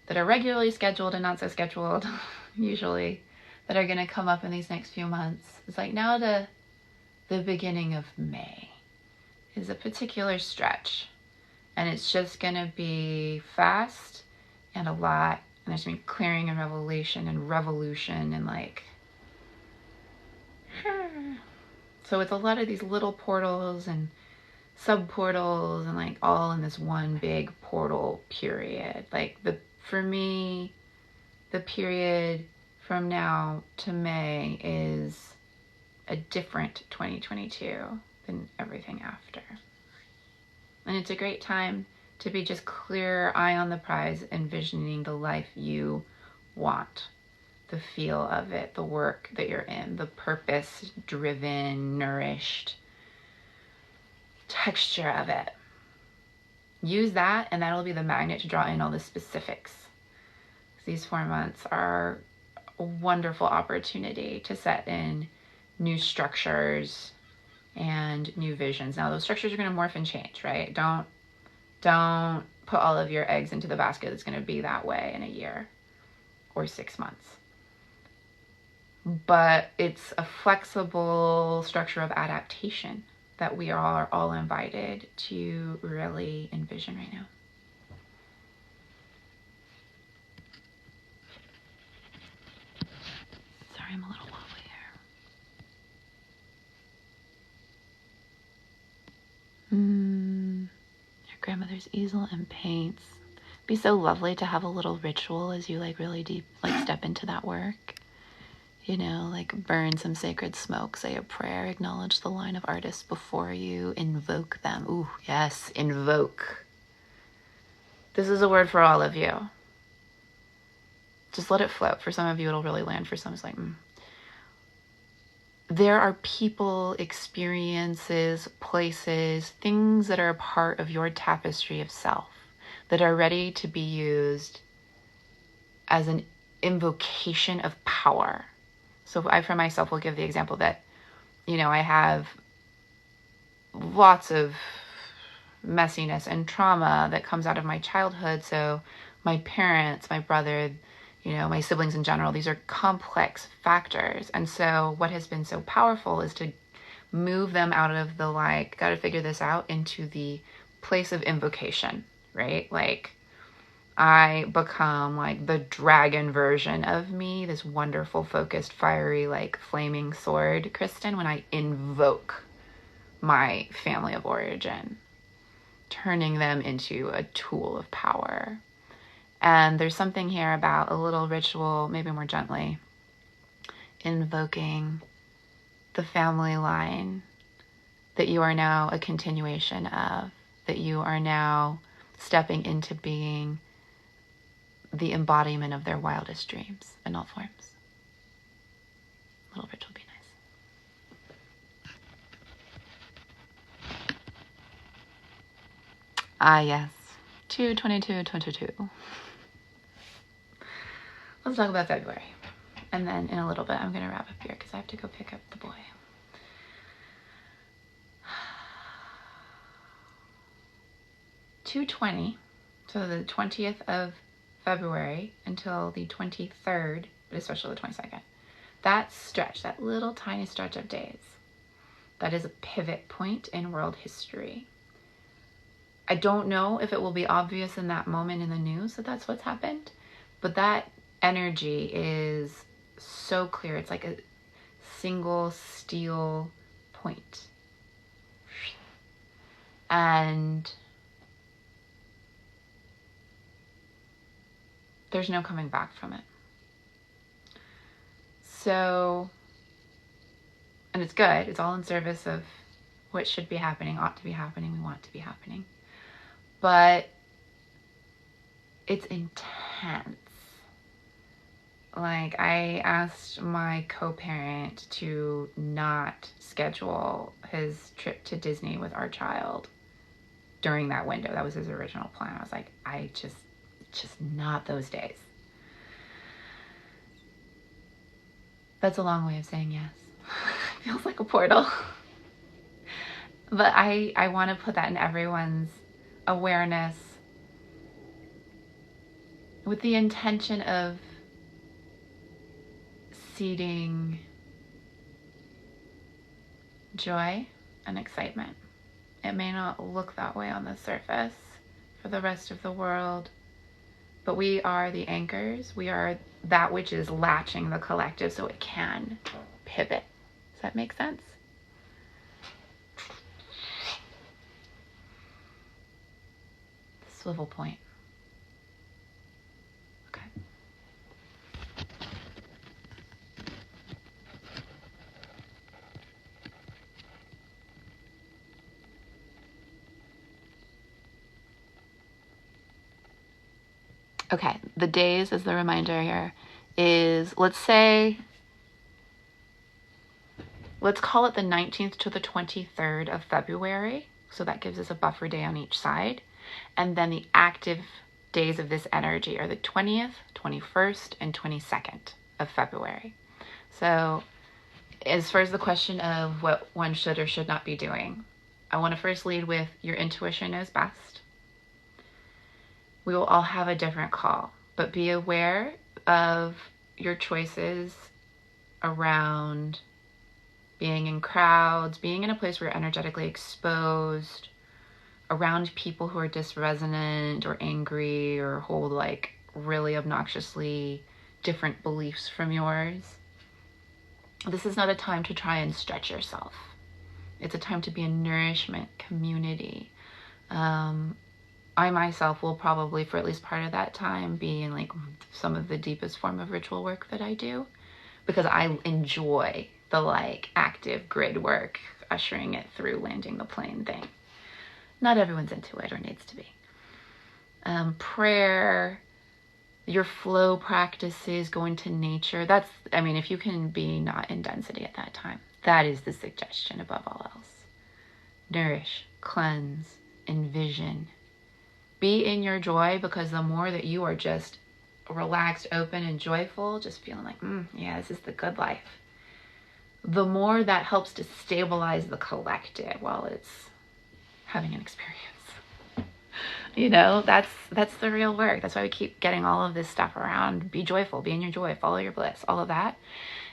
that are regularly scheduled and not so scheduled, usually, that are going to come up in these next few months. It's like now the beginning of May is a particular stretch. And it's just going to be fast and a lot. And there's going to be clearing and revelation and revolution and like... So it's a lot of these little portals and sub-portals and like all in this one big portal period. Like for me, the period from now to May is a different 2022 than everything after. And it's a great time to be just clear eye on the prize, envisioning the life you want, the feel of it, the work that you're in, the purpose-driven, nourished texture of it. Use that, and that'll be the magnet to draw in all the specifics. These 4 months are a wonderful opportunity to set in new structures and new visions. Now, those structures are going to morph and change, right? Don't put all of your eggs into the basket that's going to be that way in a year or 6 months. But it's a flexible structure of adaptation that we are all invited to really envision right now. Sorry, I'm a little wobbly here. Your grandmother's easel and paints. It'd be so lovely to have a little ritual as you like really deep, like step into that work. You know, like burn some sacred smoke, say a prayer, acknowledge the line of artists before you, invoke them. Ooh, yes, invoke. This is a word for all of you. Just let it float. For some of you, it'll really land. For some, it's like, There are people, experiences, places, things that are a part of your tapestry of self that are ready to be used as an invocation of power. So I, for myself, will give the example that, you know, I have lots of messiness and trauma that comes out of my childhood. So my parents, my brother, you know, my siblings in general, these are complex factors. And so what has been so powerful is to move them out of the like, got to figure this out, into the place of invocation, right? Like I become like the dragon version of me, this wonderful, focused, fiery, like flaming sword, Kristin, when I invoke my family of origin, turning them into a tool of power. And there's something here about a little ritual, maybe more gently, invoking the family line that you are now a continuation of, that you are now stepping into being the embodiment of their wildest dreams in all forms. A little ritual would be nice. Ah, yes. 2/22/22. let's talk about February. And then in a little bit, I'm going to wrap up here because I have to go pick up the boy. (2:20), so the 20th of February until the 23rd, but especially the 22nd. That stretch, that little tiny stretch of days, that is a pivot point in world history. I don't know if it will be obvious in that moment in the news that that's what's happened, but that energy is so clear. It's like a single steel point. And there's no coming back from it. So, and it's good. It's all in service of what should be happening, ought to be happening, we want to be happening. But it's intense. Like, I asked my co-parent to not schedule his trip to Disney with our child during that window. That was his original plan. I was like, just not those days. That's a long way of saying yes. It feels like a portal. But I want to put that in everyone's awareness with the intention of seeding joy and excitement. It may not look that way on the surface for the rest of the world, but we are the anchors. We are that which is latching the collective so it can pivot. Does that make sense? Swivel point. Okay. Okay, the days as the reminder here is, let's call it the 19th to the 23rd of February. So that gives us a buffer day on each side. And then the active days of this energy are the 20th, 21st, and 22nd of February. So as far as the question of what one should or should not be doing, I want to first lead with your intuition knows best. We will all have a different call, but be aware of your choices around being in crowds, being in a place where you're energetically exposed, around people who are dysresonant or angry or hold like really obnoxiously different beliefs from yours. This is not a time to try and stretch yourself. It's a time to be in nourishment, community. I myself will probably, for at least part of that time, be in like some of the deepest form of ritual work that I do, because I enjoy the like active grid work, ushering it through, landing the plane thing. Not everyone's into it or needs to be. Prayer, your flow practices, going to nature. That's, I mean, if you can be not in density at that time, that is the suggestion above all else. Nourish, cleanse, envision. Be in your joy, because the more that you are just relaxed, open, and joyful, just feeling like, yeah, this is the good life, the more that helps to stabilize the collective while it's having an experience. You know, that's the real work. That's why we keep getting all of this stuff around. Be joyful, be in your joy, follow your bliss. All of that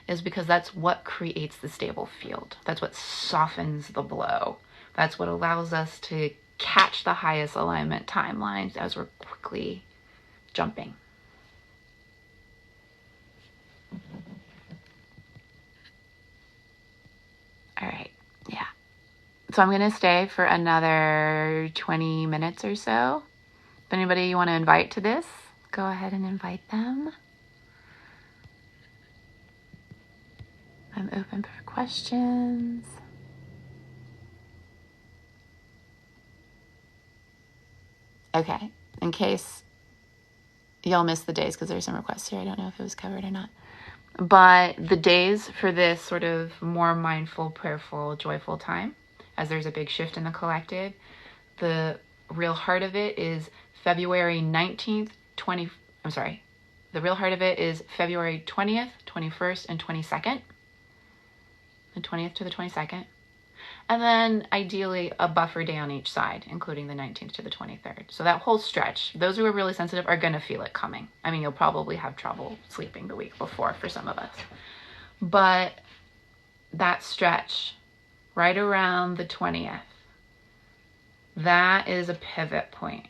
is because that's what creates the stable field. That's what softens the blow. That's what allows us to catch the highest alignment timelines as we're quickly jumping. All right, yeah. So I'm going to stay for another 20 minutes or so. If anybody you want to invite to this, go ahead and invite them. I'm open for questions. Okay, in case y'all missed the days, because there's some requests here. I don't know if it was covered or not. But the days for this sort of more mindful, prayerful, joyful time, as there's a big shift in the collective, the real heart of it is February 19th, the real heart of it is February 20th, 21st, and 22nd. The 20th to the 22nd. And then ideally a buffer day on each side, including the 19th to the 23rd. So that whole stretch, those who are really sensitive are going to feel it coming. I mean, you'll probably have trouble sleeping the week before for some of us. But that stretch right around the 20th, that is a pivot point.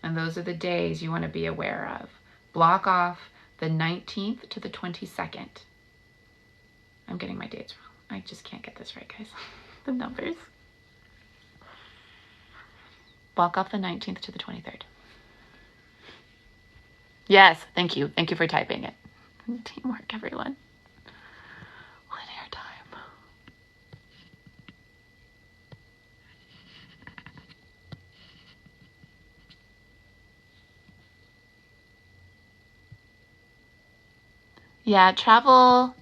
And those are the days you want to be aware of. Block off the 19th to the 22nd. I'm getting my dates wrong. I just can't get this right, guys. The numbers. Block off the 19th to the 23rd. Yes, thank you. Thank you for typing it. Teamwork, everyone. Linear time. Yeah, travel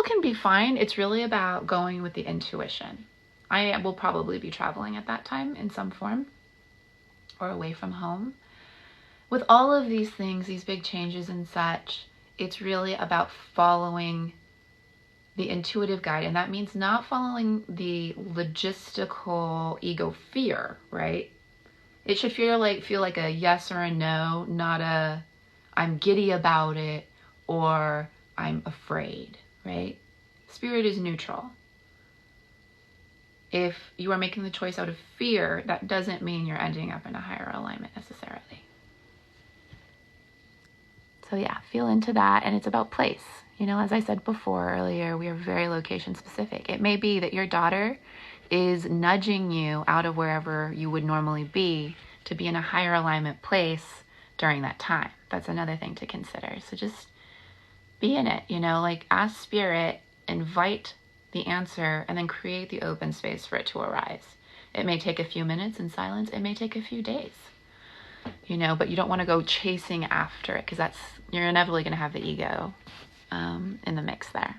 can be fine. It's really about going with the intuition. I will probably be traveling at that time in some form or away from home. With all of these things, these big changes and such, it's really about following the intuitive guide. And that means not following the logistical ego fear, right? It should feel like a yes or a no, not a I'm giddy about it or I'm afraid, right? Spirit is neutral. If you are making the choice out of fear, that doesn't mean you're ending up in a higher alignment necessarily. So yeah, feel into that. And it's about place. You know, as I said before earlier, we are very location specific. It may be that your daughter is nudging you out of wherever you would normally be to be in a higher alignment place during that time. That's another thing to consider. So just be in it, you know, like ask spirit, invite the answer, and then create the open space for it to arise. It may take a few minutes in silence. It may take a few days, you know, but you don't want to go chasing after it because you're inevitably going to have the ego in the mix there.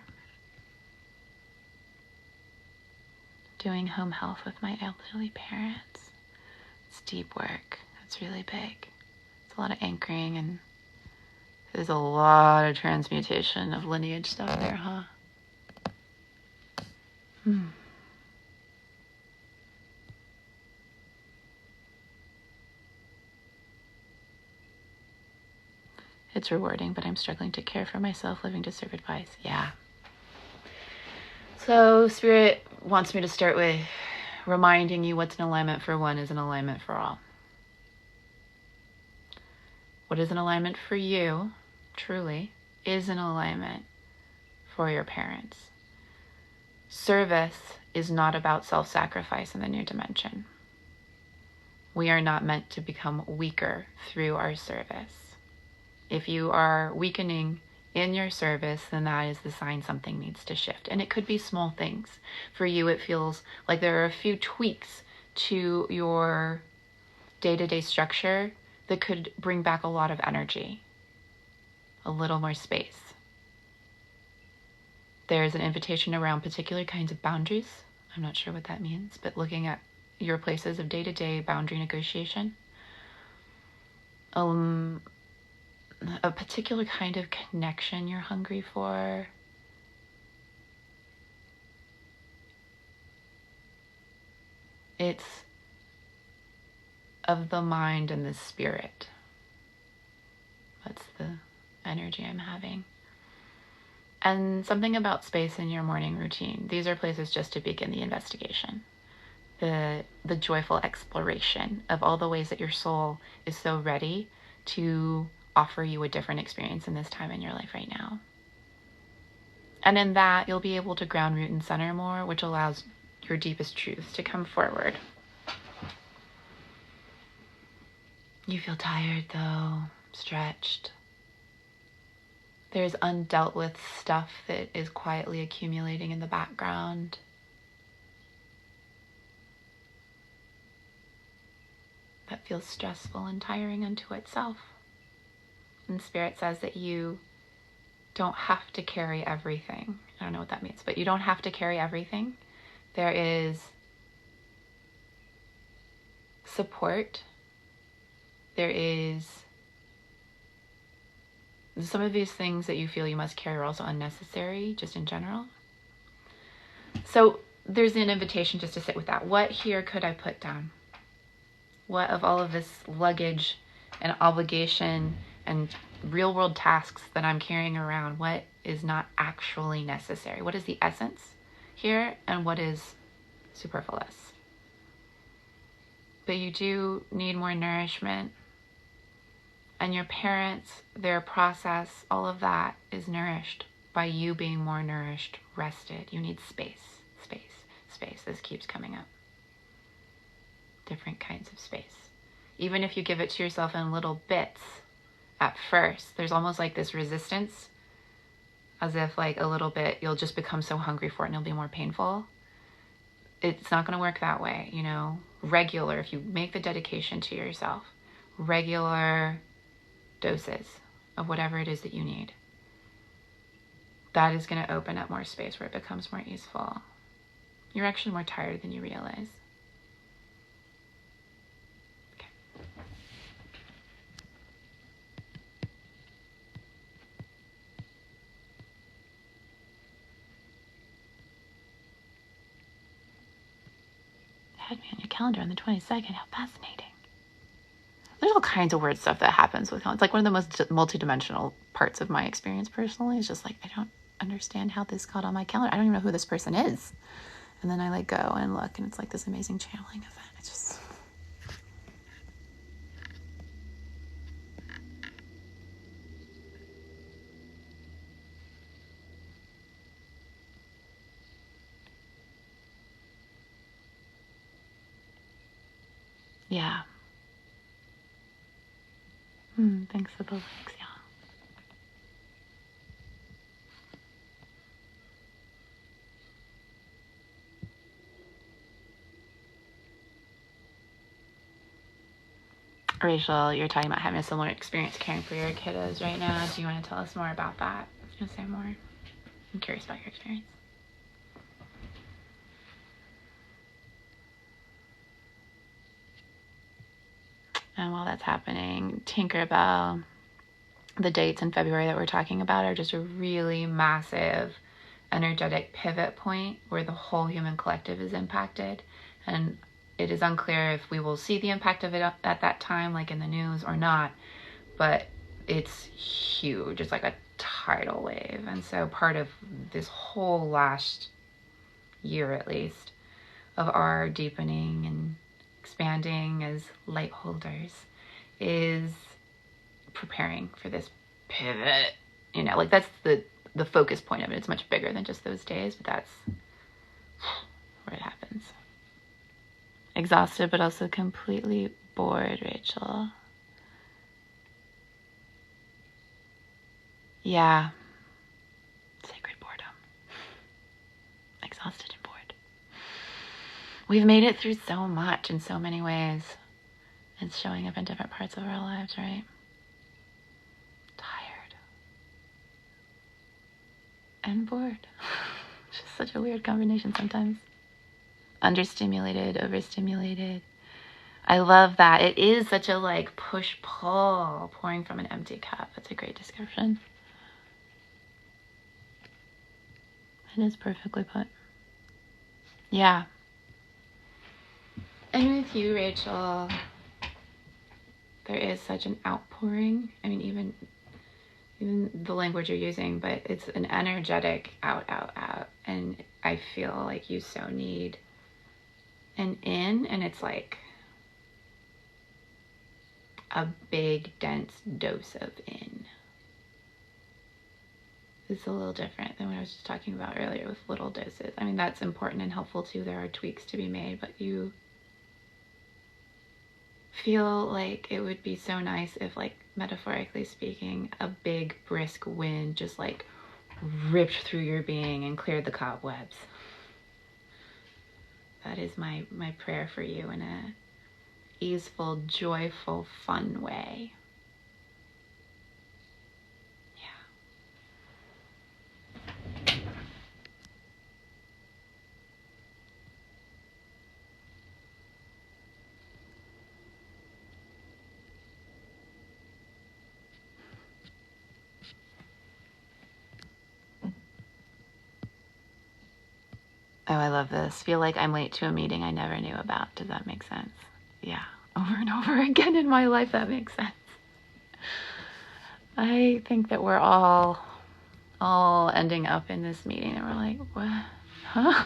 Doing home health with my elderly parents. It's deep work. It's really big. It's a lot of anchoring, and there's a lot of transmutation of lineage stuff there, huh? It's rewarding, but I'm struggling to care for myself, living to serve advice. Yeah. So Spirit wants me to start with reminding you what's an alignment for one is an alignment for all. What is an alignment for you, truly, is an alignment for your parents. Service is not about self-sacrifice in the new dimension. We are not meant to become weaker through our service. If you are weakening in your service, then that is the sign something needs to shift. And it could be small things. For you, it feels like there are a few tweaks to your day-to-day structure that could bring back a lot of energy, a little more space. There's an invitation around particular kinds of boundaries. I'm not sure what that means, but looking at your places of day-to-day boundary negotiation. A particular kind of connection you're hungry for. It's of the mind and the spirit. That's the energy I'm having. And something about space in your morning routine. These are places just to begin the investigation. The joyful exploration of all the ways that your soul is so ready to offer you a different experience in this time in your life right now. And in that, you'll be able to ground, root, and center more, which allows your deepest truths to come forward. You feel tired though, stretched. There's undealt with stuff that is quietly accumulating in the background. That feels stressful and tiring unto itself. And Spirit says that you don't have to carry everything. I don't know what that means, but you don't have to carry everything. There is support. There is Some of these things that you feel you must carry are also unnecessary, just in general. So there's an invitation just to sit with that. What here could I put down? What of all of this luggage and obligation and real world tasks that I'm carrying around, what is not actually necessary? What is the essence here and what is superfluous? But you do need more nourishment. And your parents, their process, all of that is nourished by you being more nourished, rested. You need space, space, space. This keeps coming up. Different kinds of space. Even if you give it to yourself in little bits at first, there's almost like this resistance, as if like a little bit, you'll just become so hungry for it and it'll be more painful. It's not going to work that way, you know. Regular, if you make the dedication to yourself, regular doses of whatever it is that you need, that is going to open up more space where it becomes more easeful. You're actually more tired than you realize. Okay. Had me on your calendar on the 22nd. How fascinating. There's all kinds of weird stuff that happens with it's like one of the most multidimensional parts of my experience personally. It's just like, I don't understand how this got on my calendar. I don't even know who this person is. And then I like go and look and it's like this amazing channeling event. It's just... Yeah. Thanks for the links, yeah. Rachel, you're talking about having a similar experience caring for your kiddos right now. Do you want to tell us more about that? You want to say more? I'm curious about your experience. And while that's happening, Tinkerbell, the dates in February that we're talking about are just a really massive energetic pivot point where the whole human collective is impacted. And it is unclear if we will see the impact of it at that time, like in the news, or not. But it's huge. It's like a tidal wave. And so part of this whole last year, at least, of our deepening and expanding as light holders is preparing for this pivot. You know, like that's the focus point of it. It's much bigger than just those days, but that's where it happens. Exhausted, but also completely bored, Rachel. Yeah. Sacred boredom. Exhausted and bored. We've made it through so much in so many ways. It's showing up in different parts of our lives, right? Tired. And bored. It's just such a weird combination sometimes. Understimulated, overstimulated. I love that. It is such a like push-pull, pouring from an empty cup. That's a great description. It is perfectly put. Yeah. And with you, Rachel, there is such an outpouring. I mean, even the language you're using, but it's an energetic out. And I feel like you so need an in, and it's like a big, dense dose of in. It's a little different than what I was just talking about earlier with little doses. I mean, that's important and helpful too. There are tweaks to be made, but you feel like it would be so nice if, like, metaphorically speaking, a big brisk wind just like ripped through your being and cleared the cobwebs. That is my prayer for you in a easeful, joyful, fun way. Oh, I love this. Feel like I'm late to a meeting I never knew about. Does that make sense? Yeah, over and over again in my life, that makes sense. I think that we're all ending up in this meeting and we're like, what? Huh?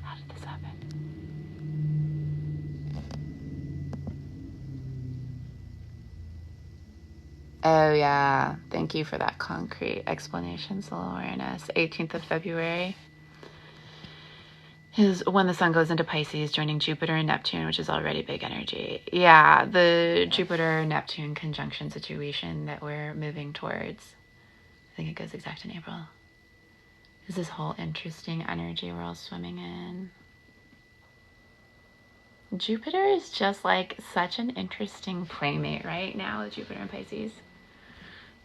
How did this happen? Oh, yeah. Thank you for that concrete explanation, soul awareness. 18th of February is when the sun goes into Pisces, joining Jupiter and Neptune, which is already big energy. Yeah, the Jupiter-Neptune conjunction situation that we're moving towards. I think it goes exact in April. Is this whole interesting energy we're all swimming in. Jupiter is just like such an interesting playmate right now with Jupiter and Pisces.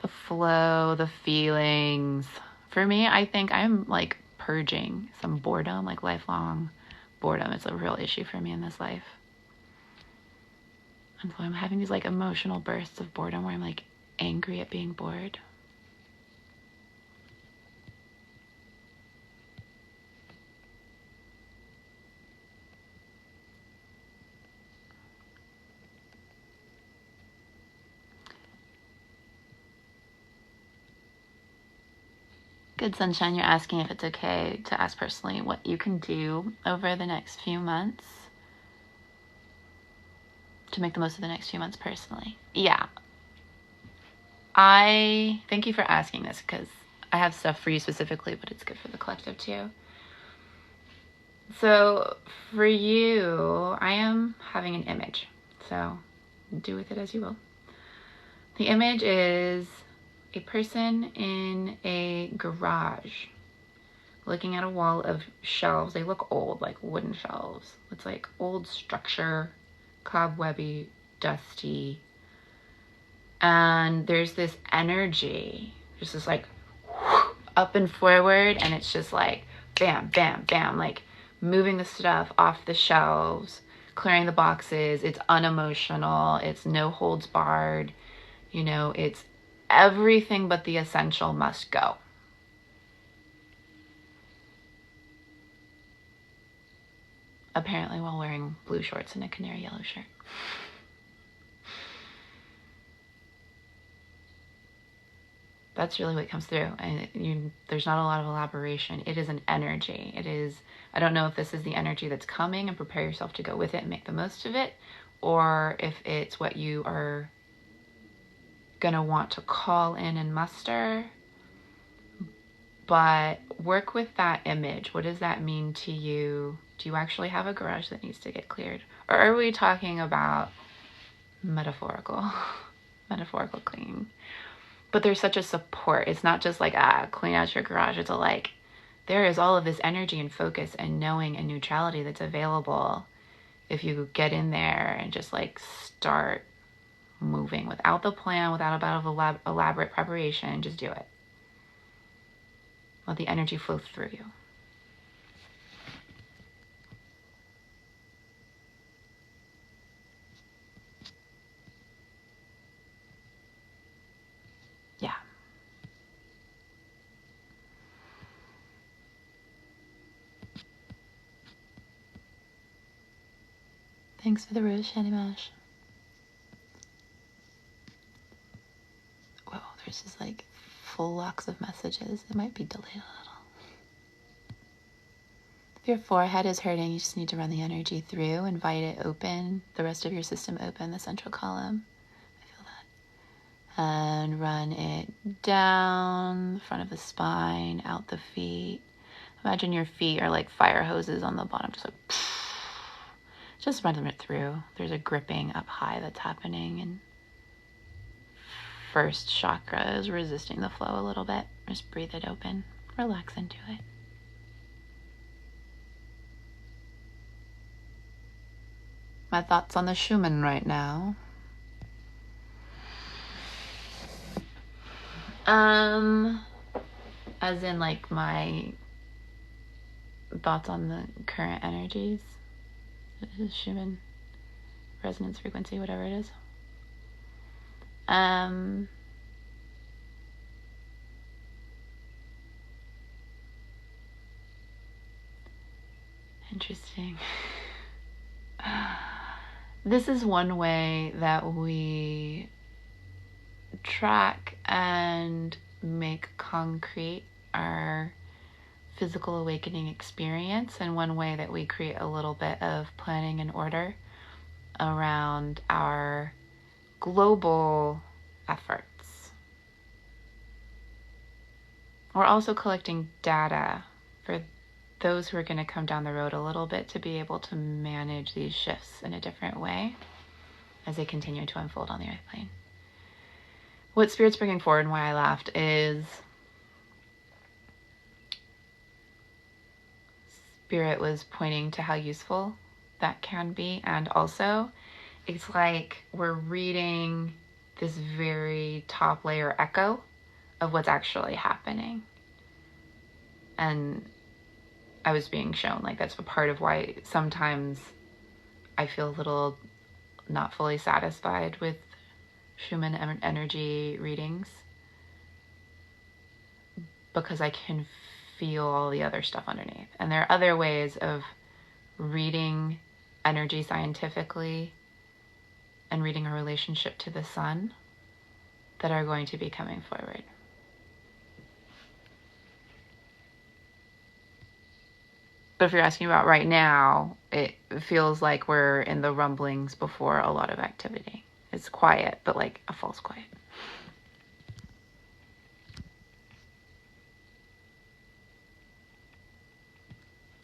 The flow, the feelings. For me, I think I'm like purging some boredom, like lifelong boredom. It's a real issue for me in this life. And so I'm having these like emotional bursts of boredom where I'm like angry at being bored. Good Sunshine, you're asking if it's okay to ask personally what you can do over the next few months to make the most of the next few months personally. Yeah. I thank you for asking this because I have stuff for you specifically, but it's good for the collective too. So for you, I am having an image. So do with it as you will. The image is a person in a garage looking at a wall of shelves. They look old, like wooden shelves. It's like old structure, cobwebby, dusty. And there's this energy, just this like up and forward, and it's just like bam, bam, bam, like moving the stuff off the shelves, clearing the boxes. It's unemotional. It's no holds barred. You know, it's everything but the essential must go. Apparently while wearing blue shorts and a canary yellow shirt. That's really what comes through. And there's not a lot of elaboration. It is an energy. It is, I don't know if this is the energy that's coming and prepare yourself to go with it and make the most of it, or if it's what you are going to want to call in and muster. But work with that image. What does that mean to you? Do you actually have a garage that needs to get cleared? Or are we talking about metaphorical cleaning? But there's such a support. It's not just like, clean out your garage. It's a like, there is all of this energy and focus and knowing and neutrality that's available if you get in there and just like start moving without the plan, without a lot of elaborate preparation. Just do it. Let the energy flow through you. Yeah. Thanks for the rose, Shani Mash. Whoa, there's just like full locks of messages. It might be delayed a little. If your forehead is hurting, you just need to run the energy through, invite it open, the rest of your system open, the central column. I feel that. And run it down the front of the spine, out the feet. Imagine your feet are like fire hoses on the bottom, just like just run it through. There's a gripping up high that's happening, and first chakra is resisting the flow a little bit. Just breathe it open, relax into it. My thoughts on the Schumann right now. As in like my thoughts on the current energies. Schumann resonance frequency, whatever it is. interesting. This is one way that we track and make concrete our physical awakening experience, and one way that we create a little bit of planning and order around our global efforts. We're also collecting data for those who are going to come down the road a little bit to be able to manage these shifts in a different way as they continue to unfold on the earth plane. What Spirit's bringing forward and why I laughed is Spirit was pointing to how useful that can be, and also it's like we're reading this very top layer echo of what's actually happening. And I was being shown like that's a part of why sometimes I feel a little not fully satisfied with Schumann energy readings, because I can feel all the other stuff underneath. And there are other ways of reading energy scientifically and reading a relationship to the sun that are going to be coming forward. But if you're asking about right now, it feels like we're in the rumblings before a lot of activity. It's quiet, but like a false quiet.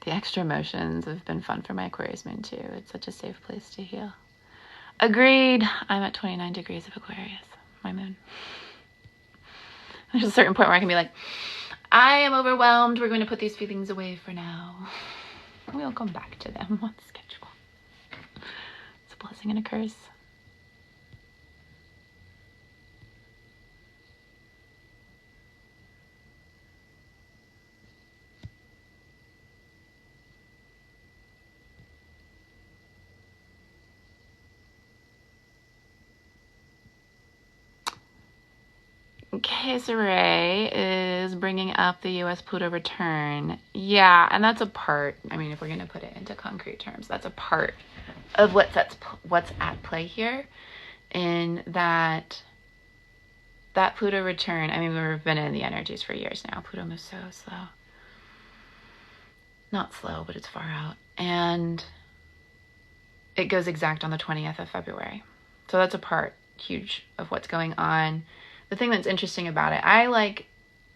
The extra emotions have been fun for my Aquarius moon too. It's such a safe place to heal. Agreed. I'm at 29 degrees of Aquarius, my moon. There's a certain point where I can be like, I am overwhelmed. We're going to put these feelings away for now. We'll come back to them on schedule. It's a blessing and a curse. Kesare is bringing up the U.S. Pluto return. Yeah, and that's a part. I mean, if we're going to put it into concrete terms, that's a part of what's at play here. In that Pluto return, I mean, we've been in the energies for years now. Pluto moves so slow. Not slow, but it's far out. And it goes exact on the 20th of February. So that's a part, huge, of what's going on. The thing that's interesting about it, I like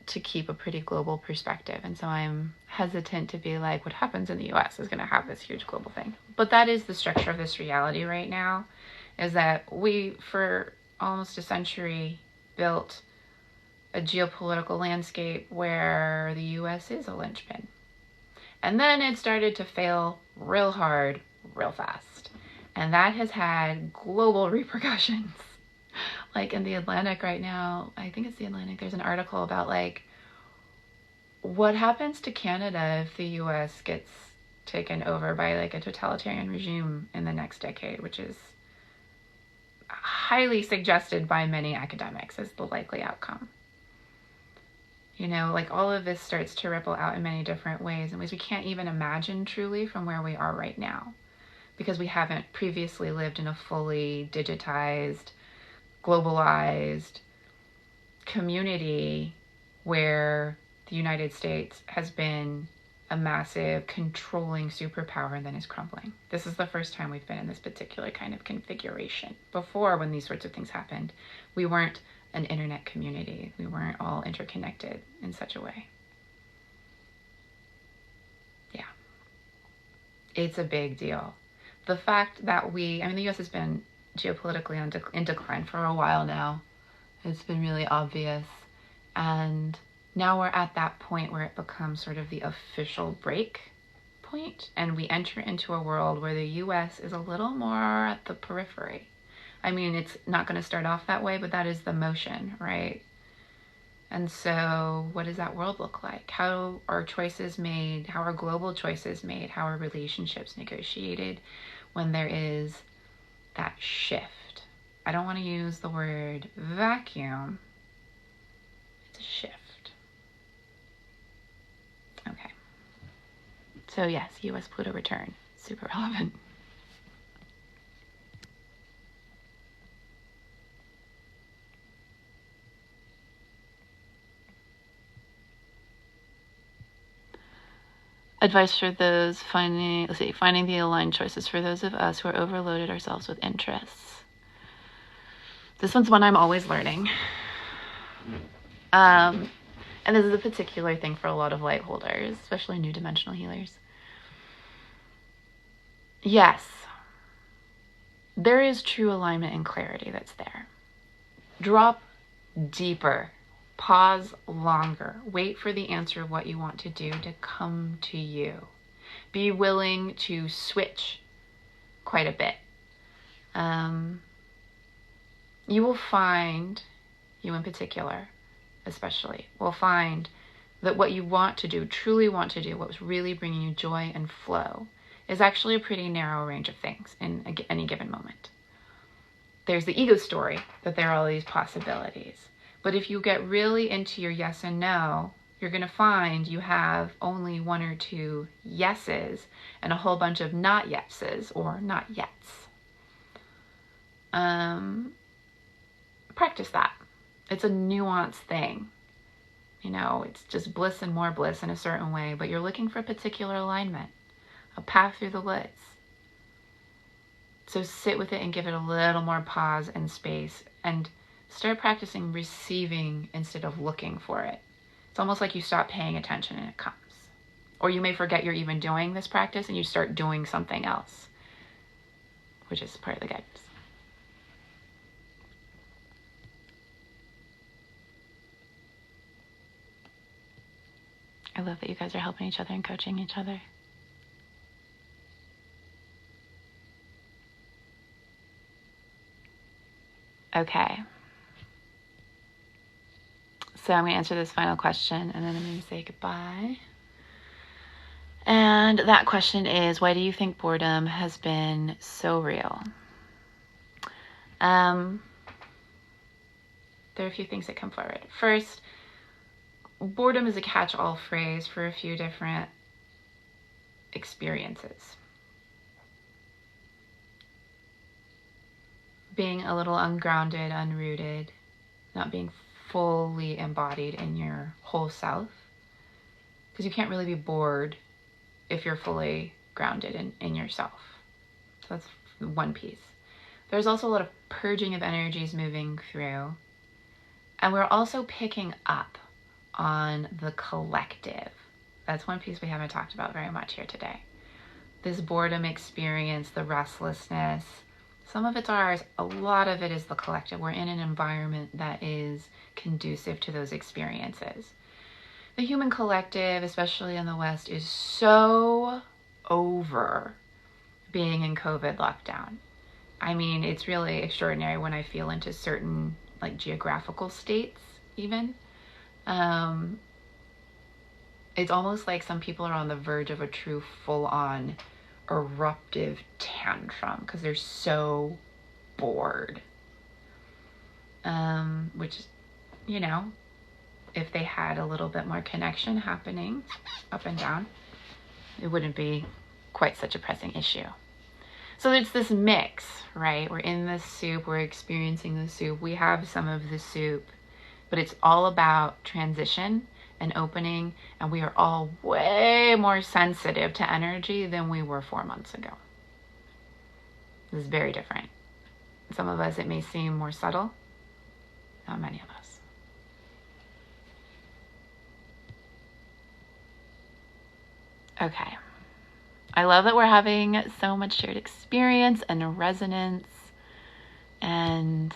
to keep a pretty global perspective. And so I'm hesitant to be like, what happens in the US is going to have this huge global thing. But that is the structure of this reality right now, is that we, for almost a century, built a geopolitical landscape where the US is a linchpin. And then it started to fail real hard, real fast. And that has had global repercussions. Like in the Atlantic right now, I think it's the Atlantic, there's an article about like what happens to Canada if the US gets taken over by like a totalitarian regime in the next decade, which is highly suggested by many academics as the likely outcome. You know, like all of this starts to ripple out in many different ways, in ways we can't even imagine truly from where we are right now, because we haven't previously lived in a fully digitized, globalized community where the United States has been a massive controlling superpower and then is crumbling. This is the first time we've been in this particular kind of configuration. Before, when these sorts of things happened, we weren't an internet community. We weren't all interconnected in such a way. Yeah. It's a big deal. The fact that the US has been geopolitically in decline for a while now. It's been really obvious. And now we're at that point where it becomes sort of the official break point, and we enter into a world where the US is a little more at the periphery. I mean, it's not going to start off that way, but that is the motion, right? And so what does that world look like? How are choices made? How are global choices made? How are relationships negotiated when there is that shift? I don't want to use the word vacuum. It's a shift. Okay. So yes, US Pluto return, super relevant. Advice for those finding the aligned choices for those of us who are overloaded ourselves with interests. This one's one I'm always learning. And this is a particular thing for a lot of light holders, especially new dimensional healers. Yes, there is true alignment and clarity that's there. Drop deeper. Pause longer. Wait for the answer of what you want to do to come to you. Be willing to switch quite a bit. You will find, you in particular, especially, will find that what you want to do, truly want to do, what's really bringing you joy and flow, is actually a pretty narrow range of things in any given moment. There's the ego story that there are all these possibilities. But if you get really into your yes and no, you're going to find you have only one or two yeses and a whole bunch of not yeses or not yets. Practice that. It's a nuanced thing. You know, it's just bliss and more bliss in a certain way, but you're looking for a particular alignment, a path through the woods. So sit with it and give it a little more pause and space and start practicing receiving instead of looking for it. It's almost like you stop paying attention and it comes. Or you may forget you're even doing this practice and you start doing something else, which is part of the guidance. I love that you guys are helping each other and coaching each other. Okay. So I'm going to answer this final question and then I'm going to say goodbye. And that question is, why do you think boredom has been so real? There are a few things that come forward. First, boredom is a catch-all phrase for a few different experiences. Being a little ungrounded, unrooted, not being fully embodied in your whole self. Because you can't really be bored if you're fully grounded in yourself. So that's one piece. There's also a lot of purging of energies moving through. And we're also picking up on the collective. That's one piece we haven't talked about very much here today. This boredom experience, the restlessness, some of it's ours, a lot of it is the collective. We're in an environment that is conducive to those experiences. The human collective, especially in the West, is so over being in COVID lockdown. I mean, it's really extraordinary when I feel into certain like geographical states even. It's almost like some people are on the verge of a true full-on eruptive tantrum because they're so bored. Which, you know, if they had a little bit more connection happening up and down, it wouldn't be quite such a pressing issue. So it's this mix, right? We're in the soup, we're experiencing the soup, we have some of the soup, but it's all about transition and opening, and we are all way more sensitive to energy than we were 4 months ago. This is very different. Some of us, it may seem more subtle, not many of us. Okay. I love that we're having so much shared experience and resonance, and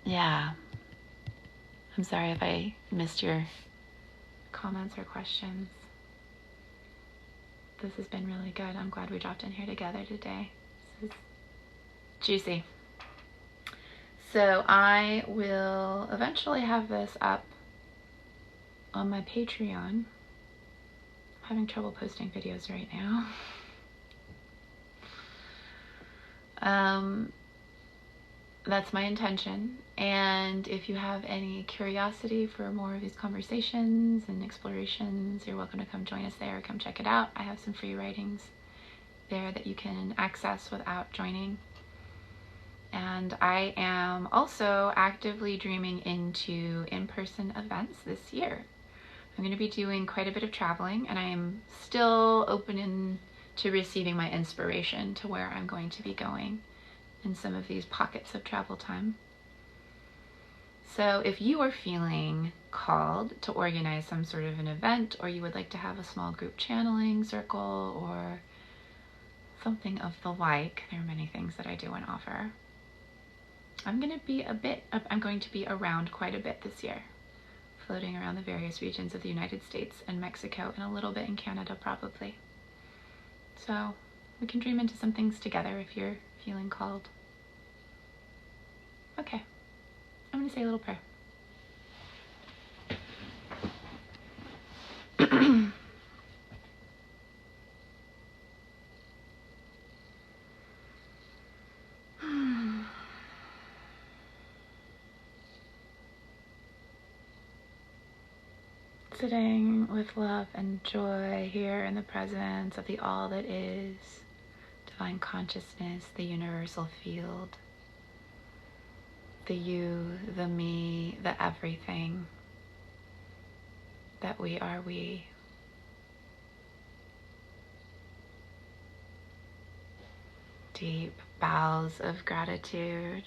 yeah, I'm sorry if I missed your comments or questions. This has been really good. I'm glad we dropped in here together today. This is juicy. So I will eventually have this up on my Patreon. Having trouble posting videos right now. that's my intention. And if you have any curiosity for more of these conversations and explorations, you're welcome to come join us there. Come check it out. I have some free writings there that you can access without joining. And I am also actively dreaming into in-person events this year. I'm going to be doing quite a bit of traveling, and I am still open to receiving my inspiration to where I'm going to be going in some of these pockets of travel time. So if you are feeling called to organize some sort of an event, or you would like to have a small group channeling circle or something of the like, there are many things that I do and offer. I'm going to be around quite a bit this year, floating around the various regions of the United States and Mexico, and a little bit in Canada probably. So we can dream into some things together if you're feeling called. Okay, I'm going to say a little prayer. Sitting with love and joy here in the presence of the all that is, divine consciousness, the universal field, the you, the me, the everything, that we are we. Deep bows of gratitude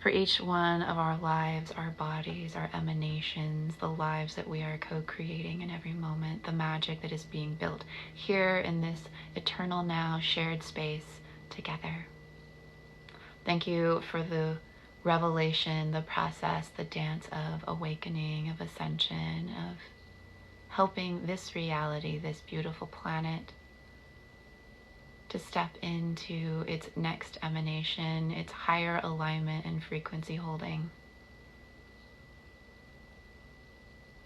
for each one of our lives, our bodies, our emanations, the lives that we are co-creating in every moment, the magic that is being built here in this eternal now shared space together. Thank you for the revelation, the process, the dance of awakening, of ascension, of helping this reality, this beautiful planet, to step into its next emanation, its higher alignment and frequency holding.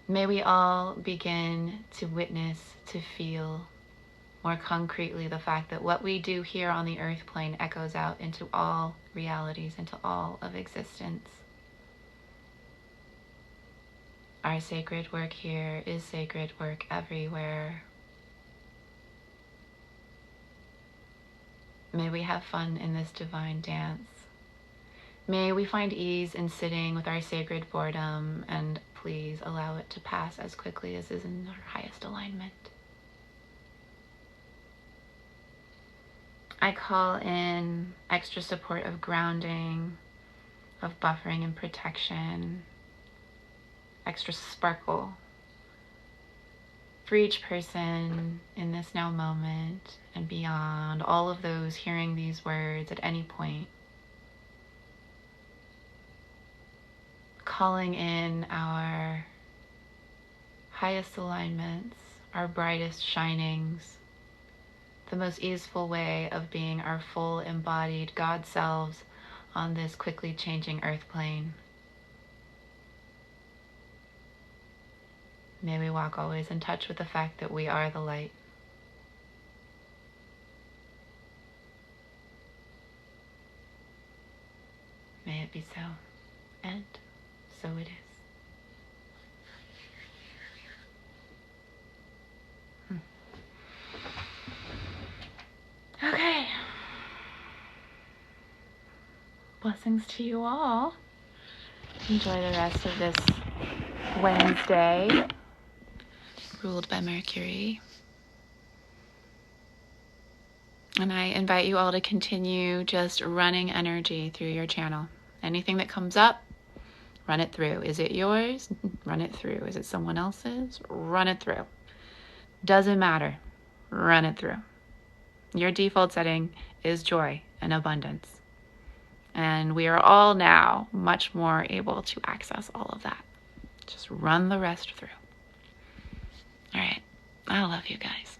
May we all begin to witness, to feel more concretely the fact that what we do here on the earth plane echoes out into all realities, into all of existence. Our sacred work here is sacred work everywhere. May we have fun in this divine dance. May we find ease in sitting with our sacred boredom, and please allow it to pass as quickly as is in our highest alignment. I call in extra support of grounding, of buffering and protection, extra sparkle for each person in this now moment and beyond, all of those hearing these words at any point. Calling in our highest alignments, our brightest shinings, the most easeful way of being our full embodied God selves on this quickly changing earth plane. May we walk always in touch with the fact that we are the light. May it be so, and so it is. Okay. Blessings to you all. Enjoy the rest of this Wednesday, ruled by Mercury. And I invite you all to continue just running energy through your channel. Anything that comes up, run it through. Is it yours? Run it through. Is it someone else's? Run it through. Doesn't matter. Run it through. Your default setting is joy and abundance. And we are all now much more able to access all of that. Just run the rest through. All right. I love you guys.